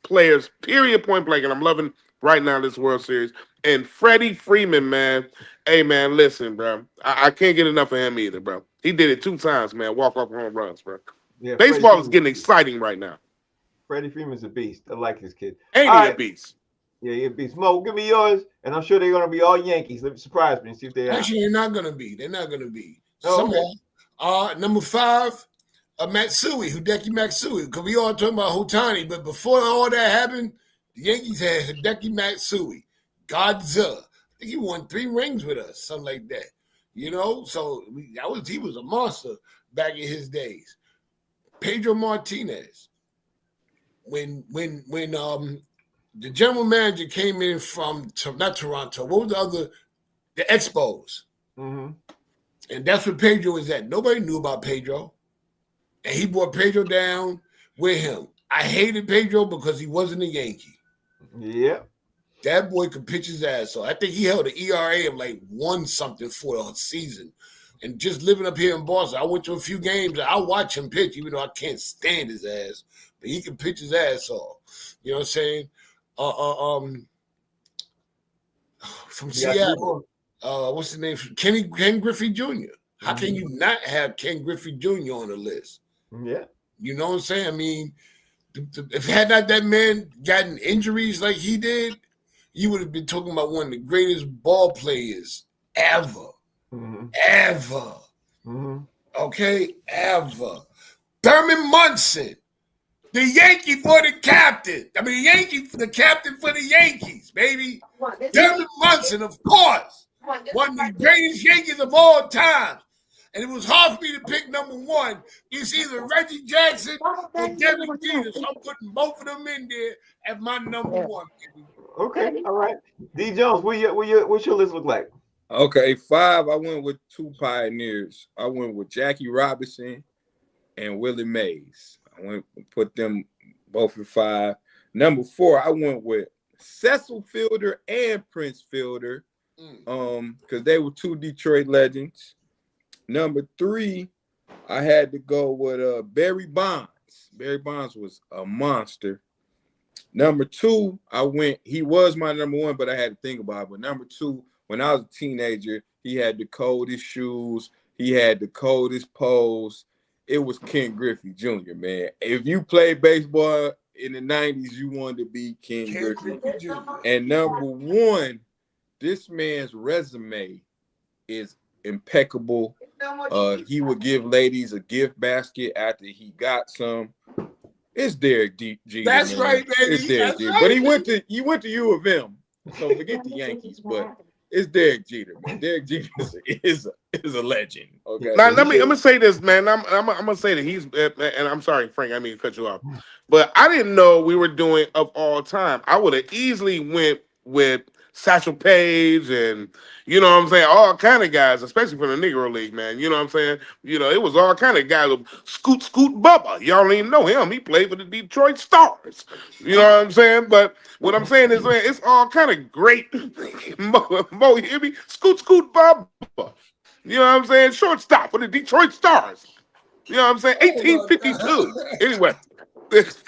players, period, point blank. And I'm loving right now this World Series. And Freddie Freeman, man. Hey, man, listen, bro. I can't get enough of him either, bro. He did it 2 times, man. Walk-off home runs, bro. Yeah, baseball is getting exciting right now.
Freddie Freeman's a beast. I like this kid.
Ain't he a beast?
Yeah, he's a beast. Mo, give me yours, and I'm sure they're going to be all Yankees. Let me surprise me and see if they are.
Actually, they're not going to be. They're not going to be.
Oh, okay.
Number 5, Matsui, Hideki Matsui, because we all talking about Ohtani, but before all that happened, the Yankees had Hideki Matsui, Godzilla. I think he won 3 rings with us, something like that. You know, so he was a monster back in his days. Pedro Martinez. When the general manager came in from not Toronto, what was the Expos?
Mm-hmm.
And that's where Pedro was at. Nobody knew about Pedro. And he brought Pedro down with him. I hated Pedro because he wasn't a Yankee.
Yeah.
That boy could pitch his ass off. I think he held an ERA of like 1 something for a season. And just living up here in Boston, I went to a few games. I watch him pitch, even though I can't stand his ass. But he can pitch his ass off. You know what I'm saying? From Seattle. What's his name? Ken Griffey Jr. How can you not have Ken Griffey Jr. on the list?
Yeah.
You know what I'm saying? I mean, if had not that man gotten injuries like he did, you would have been talking about one of the greatest ball players ever.
Mm-hmm.
Ever.
Mm-hmm.
Okay? Ever. Thurman Munson. The Yankee for the captain. I mean, the captain for the Yankees, baby. Thurman Munson, of course. One of the greatest Yankees of all time. And it was hard for me to pick number 1. It's either Reggie Jackson or Devin Jeter. So I'm putting both of them in there as my number 1. Baby.
Okay, all right. D. Jones, what's your list look like?
Okay, 5, I went with 2 pioneers. I went with Jackie Robinson and Willie Mays. I went put them both at 5. Number 4, I went with Cecil Fielder and Prince Fielder, because they were 2 Detroit legends. Number 3, I had to go with Barry Bonds. Barry Bonds was a monster. Number 2, he was my number 1, but I had to think about it. But number 2, when I was a teenager, he had the coldest shoes. He had the coldest pose. It was Ken Griffey Jr., man. If you played baseball in the 90s, you wanted to be Ken Griffey. And number 1, this man's resume is impeccable. He would give ladies a gift basket after he got some. It's Derek Jeter.
That's
man.
right, baby.
It's Derek Jeter.
Right.
But he went to U of M. So forget the Yankees, but it's Derek Jeter, man. Derek Jeter is a legend. Okay.
Now I'm gonna say this, man. I'm gonna say that he's, and I'm sorry, Frank, I mean to cut you off, but I didn't know we were doing of all time. I would have easily went with Satchel Paige and you know what I'm saying, all kind of guys, especially for the Negro League, man. You know what I'm saying? You know, it was all kind of guys. Scoot Bubba. Y'all don't even know him. He played for the Detroit Stars. You know what I'm saying? But what I'm saying is, man, it's all kind of great. Mo, you hear me? Scoot Bubba. You know what I'm saying? Shortstop for the Detroit Stars. You know what I'm saying? 1852. Anyway. If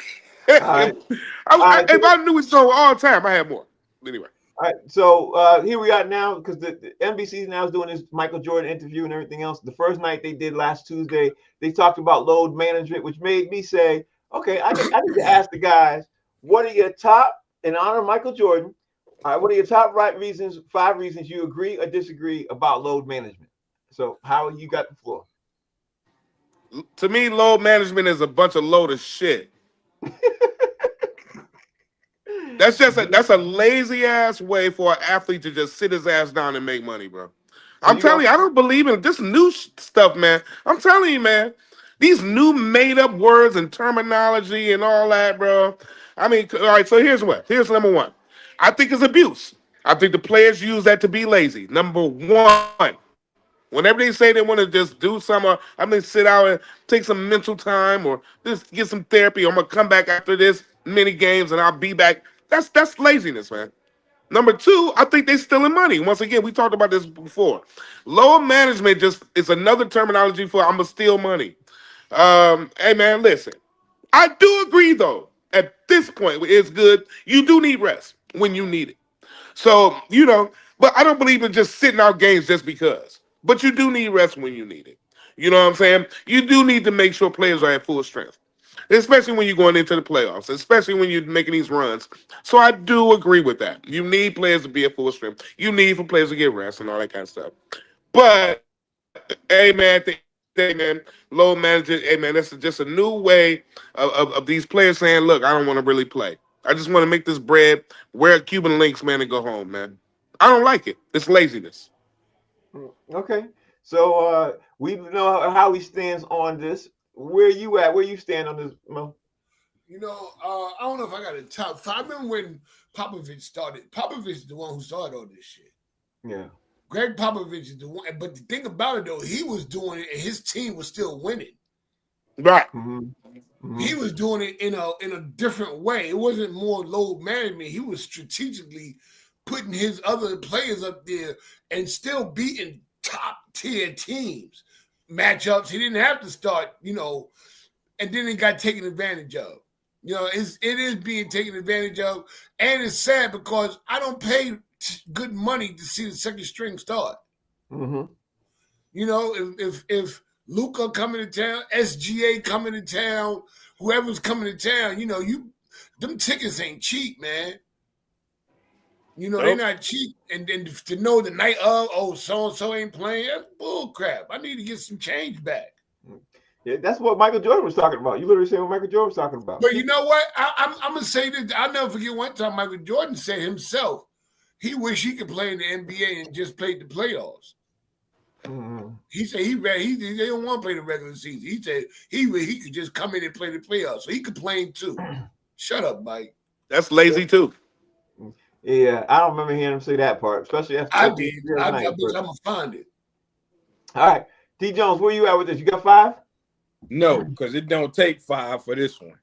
I knew it so all the time, I had more. Anyway.
All right, so here we are now because the NBC now is doing this Michael Jordan interview and everything else. The first night they did last Tuesday, they talked about load management, which made me say, okay, I need to ask the guys, what are your top, in honor of Michael Jordan, what are your top 5 reasons you agree or disagree about load management? So, Howard, you got the floor.
To me, load management is a bunch of load of shit. That's a lazy ass way for an athlete to just sit his ass down and make money, bro. I'm telling you, I don't believe in this new stuff, man. I'm telling you, man, these new made up words and terminology and all that, bro. I mean, all right, so here's number 1. I think it's abuse. I think the players use that to be lazy. Number 1. Whenever they say they want to just do something, I'm going to sit out and take some mental time or just get some therapy. I'm going to come back after this many games and I'll be back. That's laziness, man. Number 2, I think they're stealing money. Once again, we talked about this before. Load management just is another terminology for I'm going to steal money. Hey, man, listen. I do agree, though. At this point, it's good. You do need rest when you need it. So, you know, but I don't believe in just sitting out games just because. But you do need rest when you need it. You know what I'm saying? You do need to make sure players are at full strength, especially when you're going into the playoffs, especially when you're making these runs. So I do agree with that. You need players to be at full strength. You need for players to get rest and all that kind of stuff. But, hey, man, load management, hey, man, that's just a new way of these players saying, look, I don't want to really play. I just want to make this bread, wear Cuban links, man, and go home, man. I don't like it. It's laziness.
Okay, so we know how he stands on this. Where you at? Where you stand on this, Mo?
You know, I don't know if I got a top 5. I remember when Popovich started. Popovich is the one who started all this shit.
Yeah.
Greg Popovich is the one. But the thing about it, though, he was doing it and his team was still winning.
Right.
Mm-hmm. Mm-hmm.
He was doing it in a different way. It wasn't more load management. He was strategically putting his other players up there and still beating top tier teams. Matchups, he didn't have to start, you know, and then it got taken advantage of. You know, it is being taken advantage of, and it's sad because I don't pay good money to see the second string start.
Mm-hmm.
You know, if Luka coming to town, SGA coming to town, whoever's coming to town, you know, them tickets ain't cheap, man. You know,
Nope.
They're not cheap. And then to know the night of, oh, so-and-so ain't playing, that's bull crap. I need to get some change back.
Yeah, that's what Michael Jordan was talking about. You literally said what Michael Jordan was talking about.
But you know what? I'm going to say this. I'll never forget one time Michael Jordan said himself, he wished he could play in the NBA and just played the playoffs.
Mm-hmm.
He said they don't want to play the regular season. He said he could just come in and play the playoffs. So he complained too. Shut up, Mike.
That's lazy too.
Yeah, I don't remember hearing him say that part, especially after
I did. I'm
night,
going to find it.
All right. D. Jones, where you at with this? You got 5?
No, because it don't take 5 for this one.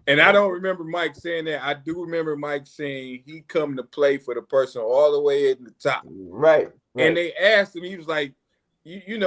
And I don't remember Mike saying that. I do remember Mike saying he come to play for the person all the way at the top.
Right.
And they asked him, he was like, you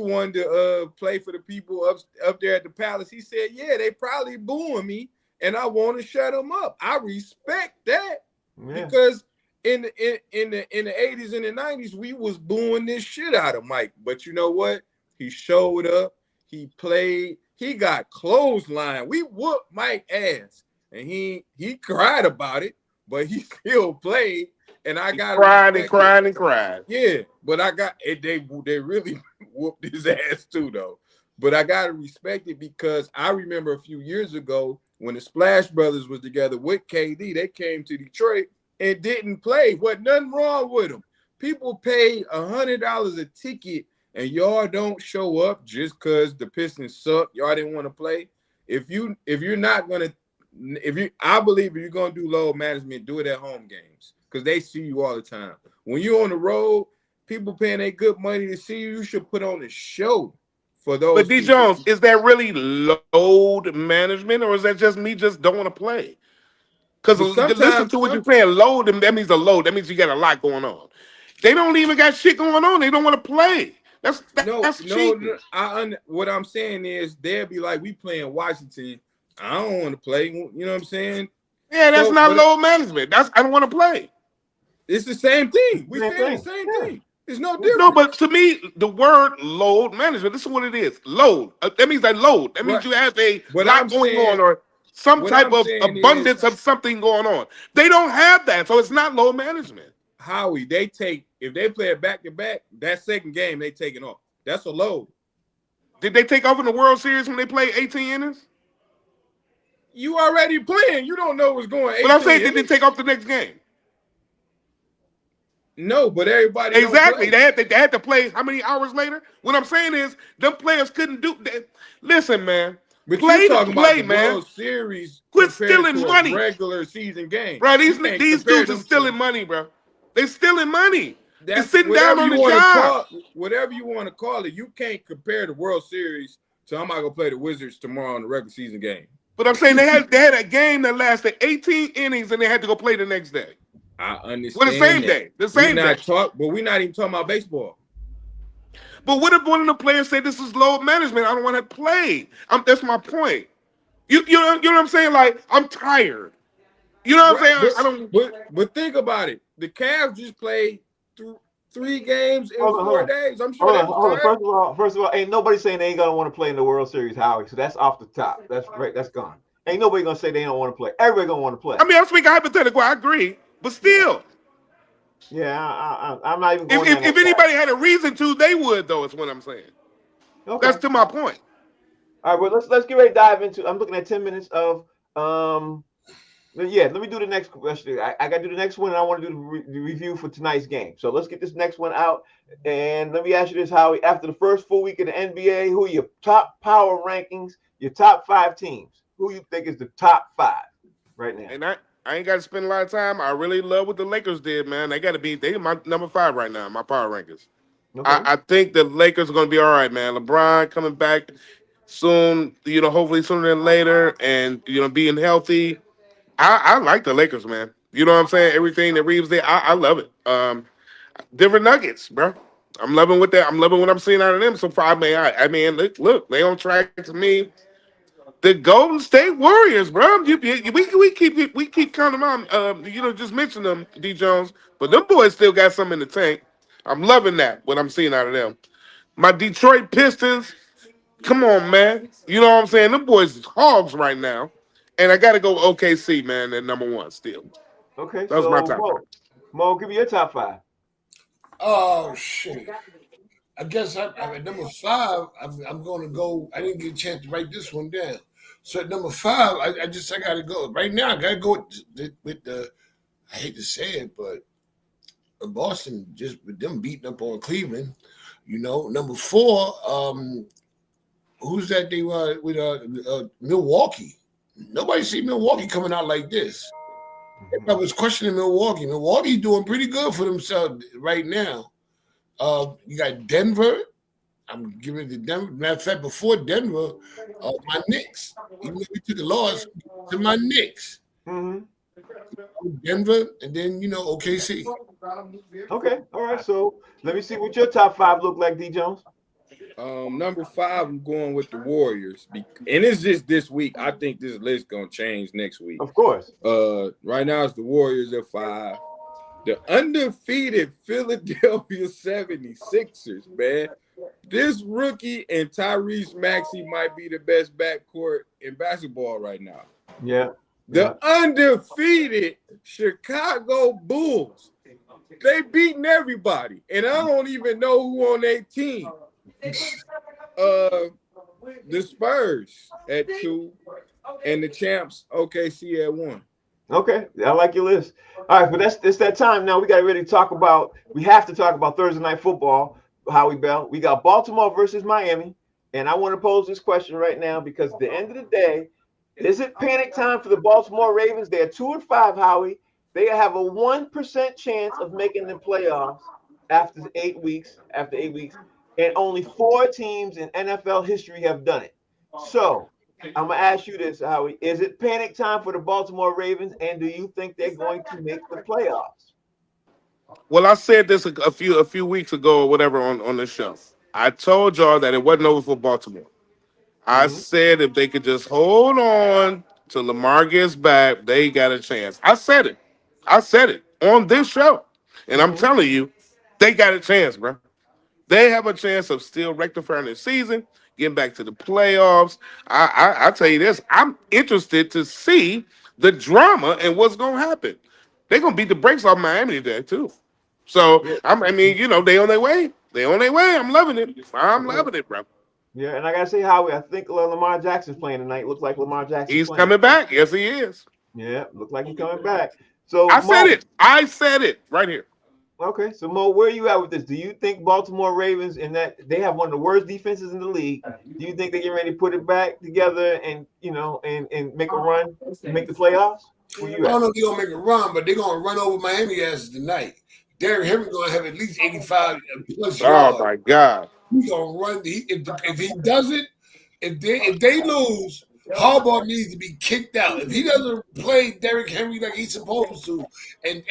wanted to play for the people up there at the Palace. He said, yeah, they probably booing me, and I want to shut them up. I respect that because in the 80s and the 90s, we was booing this shit out of Mike. But you know what? He showed up. He played. He got clothesline. We whooped Mike ass, and he cried about it, but he still played. And I got
cried and cried.
Yeah, but I got it. They really whooped his ass too, though. But I gotta respect it because I remember a few years ago when the Splash Brothers was together with KD, they came to Detroit and didn't play. Wasn't nothing wrong with them. People paid $100 a ticket. And y'all don't show up just because the Pistons suck. Y'all didn't want to play. I believe if you're gonna do load management, do it at home games because they see you all the time. When you're on the road, people paying their good money to see you. You should put on a show for those.
But D Jones, is that really load management, or is that just me just don't want to play? Because listen to what you're saying. Load, that means a load. That means you got a lot going on. They don't even got shit going on. They don't want to play. That's cheating.
What I'm saying is they'll be like, we playing Washington. I don't want to play. You know what I'm saying?
Yeah, that's not load management. I don't want to play.
It's the same thing. We saying the same thing. It's no different.
No, but to me, the word load management, this is what it is. Load. That means that load. That means you have a lot going on or some type of abundance of something going on. They don't have that, so it's not load management.
Howie, if they play it back to back, that second game they taking off. That's a load.
Did they take off in the World Series when they played 18 innings?
You already playing. You don't know what's going on.
But I'm saying, did they take off the next game?
No, but everybody
exactly. They had to play how many hours later? What I'm saying is, them players couldn't do that. Listen, man.
But
play
to play,
man.
World Series
quit stealing money.
Regular season game,
bro. These dudes are stealing money, bro. They stealing money. They're sitting down on the job.
Whatever you want to call it, you can't compare the World Series to I'm not gonna play the Wizards tomorrow in the regular season game.
But I'm saying they had a game that lasted 18 innings and they had to go play the next day.
I understand.
Well, the same day. The same day.
But we're not even talking about baseball.
But what if one of the players said this is load management? I don't want to play. That's my point. You know what I'm saying? Like, I'm tired. You know what I'm saying?
But think about it. The Cavs just played 3 games in 4 days. I'm sure
First of all, ain't nobody saying they ain't gonna want to play in the World Series, Howie. So that's off the top. That's right. That's gone. Ain't nobody gonna say they don't want to play. Everybody gonna want to play.
I mean, I'm speaking hypothetical. I agree, but still.
Yeah, I'm not even going
if anybody had a reason to, they would, though, is what I'm saying. Okay. That's to my point.
All right, well, let's get ready to dive into. I'm looking at 10 minutes of let me do the next question. I got to do the next one, and I want to do the review for tonight's game. So let's get this next one out, and let me ask you this, Howie. After the first full week of the NBA, who are your top power rankings, your top 5 teams? Who you think is the top 5 right now?
And I ain't got to spend a lot of time. I really love what the Lakers did, man. They my number 5 right now, my power rankings. Okay. I think the Lakers are going to be all right, man. LeBron coming back soon, hopefully sooner than later, and, being healthy. I like the Lakers, man. You know what I'm saying? Everything that Reeves did, I love it. Denver Nuggets, bro. I'm loving what I'm seeing out of them so far. I mean, look, they on track to me. The Golden State Warriors, bro. We keep counting them on. Just mention them, D Jones. But them boys still got something in the tank. I'm loving that. What I'm seeing out of them. My Detroit Pistons. Come on, man. You know what I'm saying? Them boys is hogs right now. And I got to go OKC, man, at number 1 still.
Okay,
that was my top.
Mo, give me your top 5.
Oh, shit. I guess at number 5, I'm going to go. I didn't get a chance to write this one down. So at number 5, I got to go. Right now, I got to go with the, I hate to say it, but Boston, just with them beating up on Cleveland. Number 4, who's that they were with Milwaukee? Nobody see Milwaukee coming out like this. I was questioning Milwaukee. Milwaukee's doing pretty good for themselves right now. You got Denver. I'm giving it to Denver. Matter of fact, before Denver, my Knicks. Even though we took a loss to my Knicks.
Mm-hmm.
Denver, and then OKC.
Okay, all right. So let me see what your top 5 look like, D Jones.
Number 5, I'm going with the Warriors, and it's just this week. I think this list gonna change next week.
Of course.
Right now it's the Warriors at 5. The undefeated Philadelphia 76ers, man. This rookie and Tyrese Maxey might be the best backcourt in basketball right now.
Yeah.
The undefeated Chicago Bulls. They beating everybody, and I don't even know who on their team. The Spurs at 2, and the champs OKC at 1.
Okay, I like your list. All right, but it's that time now. We got to really talk about. We have to talk about Thursday night football. Howie Bell. We got Baltimore versus Miami, and I want to pose this question right now because at the end of the day, is it panic time for the Baltimore Ravens? They're 2-5, Howie. They have a 1% chance of making the playoffs after 8 weeks. And only 4 teams in NFL history have done it. So I'm gonna ask you this, Howie: is it panic time for the Baltimore Ravens, and do you think they're going to make the playoffs?
Well, I said this a few weeks ago or whatever on the show. I told y'all that it wasn't over for Baltimore. I said if they could just hold on till Lamar gets back, they got a chance. I said it on this show, and I'm telling you, they got a chance, bro. They have a chance of still rectifying the season, getting back to the playoffs. I tell you this, I'm interested to see the drama and what's going to happen. They're going to beat the brakes off Miami today, too. So, I mean, they on their way. I'm loving it. I'm loving it, bro.
Yeah, and I got to say, Howie, I think Lamar Jackson's playing tonight. Looks like Lamar Jackson's
He's
playing.
coming back. Yes, he is.
Yeah, look like he's coming back. So
I said it right here.
Okay, so Mo, where are you at with this? Do you think Baltimore Ravens, in that they have one of the worst defenses in the league, do you think they get ready to put it back together and and make a run to make the playoffs? Where you
I don't
at?
know if they're gonna make a run, but they're gonna run over Miami asses tonight. Derrick Henry gonna have at least 85 plus yards.
Oh my God!
He's gonna run. If he doesn't, if they lose, Harbaugh needs to be kicked out. If he doesn't play Derrick Henry like he's supposed to, and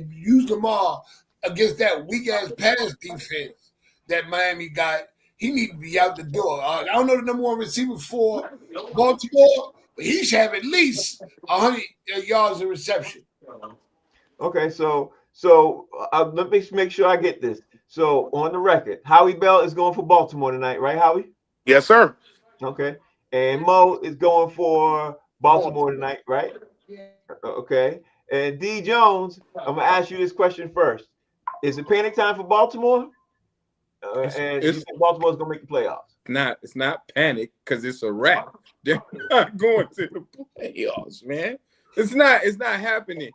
use Lamar against that weak ass pass defense that Miami got, he needs to be out the door. I don't know the number 1 receiver for Baltimore, but he should have at least 100 yards of reception.
Okay, so let me make sure I get this. So on the record, Howie Bell is going for Baltimore tonight, right, Howie?
Yes, sir.
Okay, and Mo is going for Baltimore tonight, right? Okay, and D Jones, I'm gonna ask you this question first. Is it panic time for Baltimore? And do you think Baltimore's gonna make the playoffs?
It's not panic because it's a wrap. They're not going to the playoffs, man. It's not happening.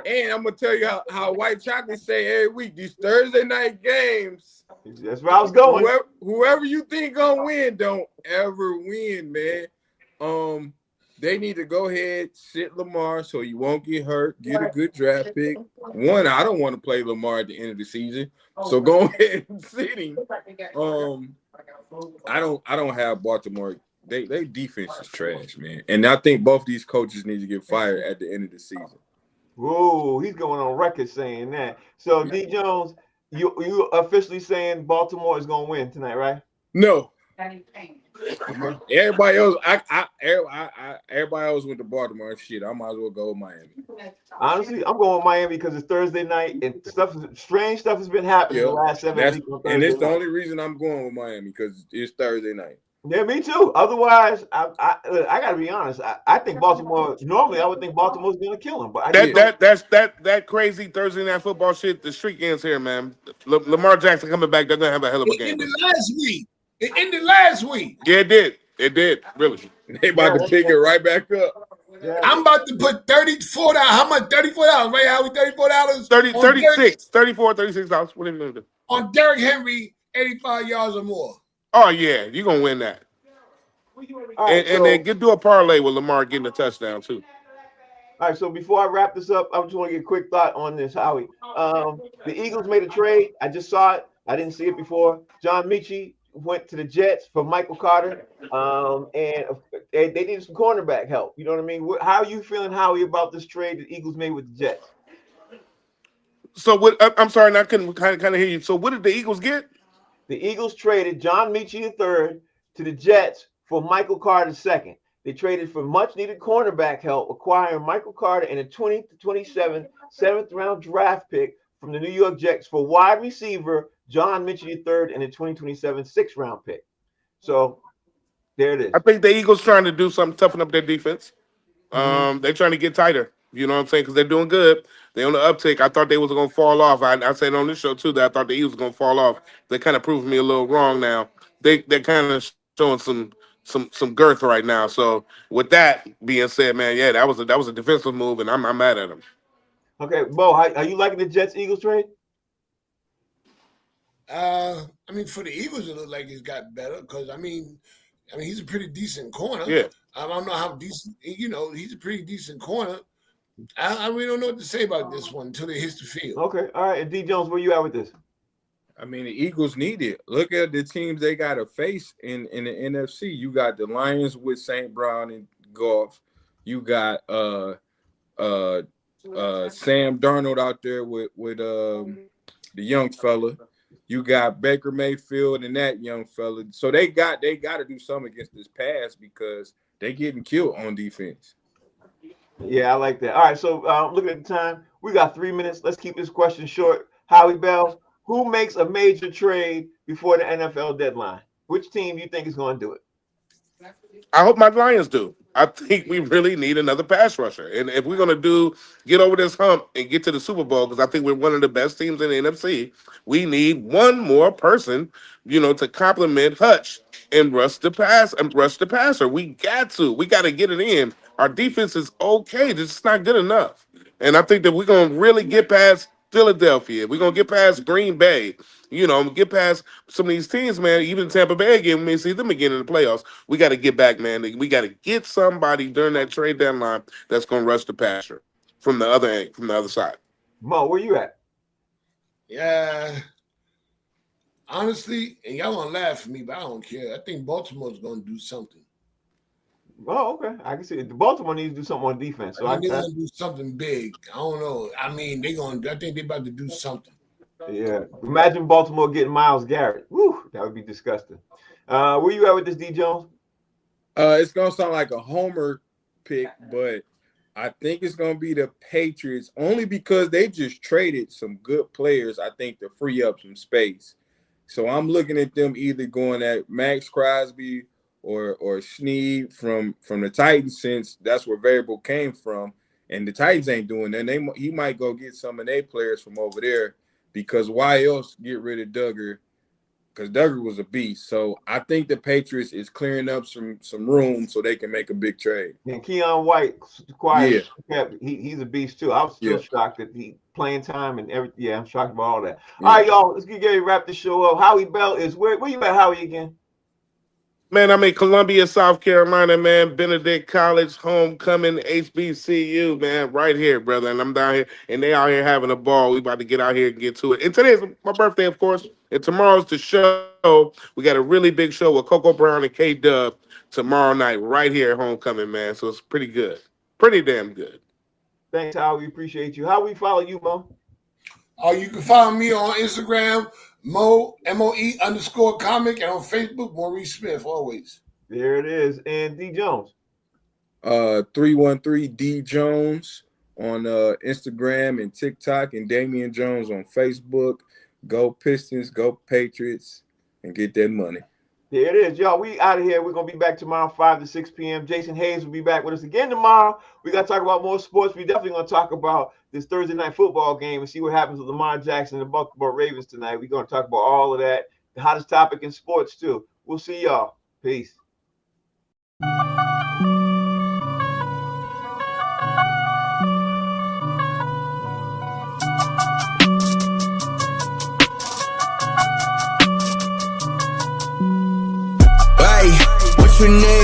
And I'm gonna tell you how White Chocolate say every week, these Thursday night games.
That's where I was going.
Whoever you think gonna win, don't ever win, man. They need to go ahead, sit Lamar so he won't get hurt, get a good draft pick. One, I don't want to play Lamar at the end of the season, so go ahead and sit him. I don't have Baltimore. They defense is trash, man. And I think both these coaches need to get fired at the end of the season.
Whoa, he's going on record saying that. So D Jones, you officially saying Baltimore is gonna win tonight, right?
No. Everybody else, everybody else went to Baltimore. Shit, I might as well go with Miami.
Honestly, I'm going with Miami because it's Thursday night and strange stuff has been happening the last 7 weeks.
And it's the only reason I'm going with Miami because it's Thursday night.
Yeah, me too. Otherwise, I gotta be honest. I think Baltimore. Normally, I would think Baltimore's gonna kill him, but
that crazy Thursday night football shit. The streak ends here, man. Lamar Jackson coming back. They're gonna have a hell of a game.
It ended last week.
Yeah, it did. It did. Really.
They about to pick it right back up.
Yeah.
I'm about to put $34. How much? $34, right? How $34?
36, $34, $36. What are you gonna do?
On Derrick Henry, 85 yards or more.
Oh yeah, you're gonna win that.
Right,
and then do a parlay with Lamar getting a touchdown too.
All right, so before I wrap this up, I just want to get a quick thought on this, Howie. The Eagles made a trade. I just saw it. I didn't see it before. John Michie went to the Jets for Michael Carter, and they needed some cornerback help. You know what I mean? How are you feeling, Howie, about this trade the Eagles made with the Jets?
So what? I'm sorry, I couldn't kind of hear you. So what did the Eagles get?
The Eagles traded John Mechie III to the Jets for Michael Carter II. They traded for much-needed cornerback help, acquiring Michael Carter and a 2027 seventh-round draft pick from the New York Jets for wide receiver John Mechie III and a 2027 sixth-round pick. So there it is.
I think the Eagles trying to do something, toughen up their defense. They're trying to get tighter. You know what I'm saying? Because they're doing good. They're on the uptick. I thought they was going to fall off. I said on this show, too, that I thought the Eagles was going to fall off. They kind of proved me a little wrong now. They're kind of showing some girth right now. So with that being said, man, yeah, that was a defensive move, and I'm mad at them.
Okay, Bo, are you liking the Jets-Eagles trade?
I mean, for the Eagles, it looks like he's got better because I mean, he's a pretty decent corner.
Yeah.
I don't know how decent, he's a pretty decent corner. I really don't know what to say about this one until it hits the field.
Okay, all right. And D. Jones, where you at with this?
I mean, the Eagles need it. Look at the teams they got to face in the NFC. You got the Lions with St. Brown and Goff. You got Sam Darnold out there with the young fella. You got Baker Mayfield and that young fella. So they got to do something against this pass because they getting killed on defense.
Yeah, I like that. All right, so looking at the time, we got 3 minutes. Let's keep this question short. Howie Bell, who makes a major trade before the NFL deadline? Which team do you think is going to do it?
I hope my Lions do. I think we really need another pass rusher. And if we're going to get over this hump and get to the Super Bowl, because I think we're one of the best teams in the NFC, we need one more person, to complement Hutch and rush the passer. We got to get it in. Our defense is okay. It's just not good enough. And I think that we're going to really get past Philadelphia. We're going to get past Green Bay. Get past some of these teams, man. Even Tampa Bay again, we may see them again in the playoffs. We got to get back, man. We got to get somebody during that trade deadline that's going to rush the passer from the other side.
Mo, where you at?
Yeah. Honestly, and y'all gonna laugh at me, but I don't care. I think Baltimore's gonna do something.
Oh, okay. I can see it. Baltimore needs to do something on defense. So
they're gonna do something big. I don't know. I mean, I think they're about to do something.
Yeah. Imagine Baltimore getting Myles Garrett. Woo, that would be disgusting. Where you at with this, D. Jones?
It's gonna sound like a homer pick, but I think it's gonna be the Patriots only because they just traded some good players, I think, to free up some space. So I'm looking at them either going at Max Crosby or Snead from the Titans, since that's where Variable came from, and the Titans ain't doing that. He might go get some of their players from over there, because why else get rid of Duggar? Because Duggar was a beast. So I think the Patriots is clearing up some room so they can make a big trade.
And Keon White, he's a beast too. I was still shocked that he playing time and everything. Yeah, I'm shocked about all that. All right, y'all, let's get ready to wrap the show up. Howie Bell is where you at, Howie, again?
Man, I'm in Columbia, South Carolina, man. Benedict College, homecoming, HBCU, man, right here, brother. And I'm down here, and they out here having a ball. We about to get out here and get to it. And today's my birthday, of course, and tomorrow's the show. We got a really big show with Coco Brown and K-Dub tomorrow night right here at homecoming, man. So it's pretty good. Pretty damn good.
Thanks, Howie. Appreciate you. How we follow you, Mo?
You can follow me on Instagram, MOE_comic, and on Facebook, Maurice Smith, always.
There it is. And D. Jones.
313 D Jones on Instagram and TikTok, and Damian Jones on Facebook. Go Pistons, go Patriots, and get that money.
There it is, y'all. We out of here. We're going to be back tomorrow, 5 to 6 p.m. Jason Hayes will be back with us again tomorrow. We got to talk about more sports. We definitely going to talk about this Thursday night football game and see what happens with Lamar Jackson and the Baltimore Ravens tonight. We're going to talk about all of that, the hottest topic in sports, too. We'll see y'all. Peace.
What's your name?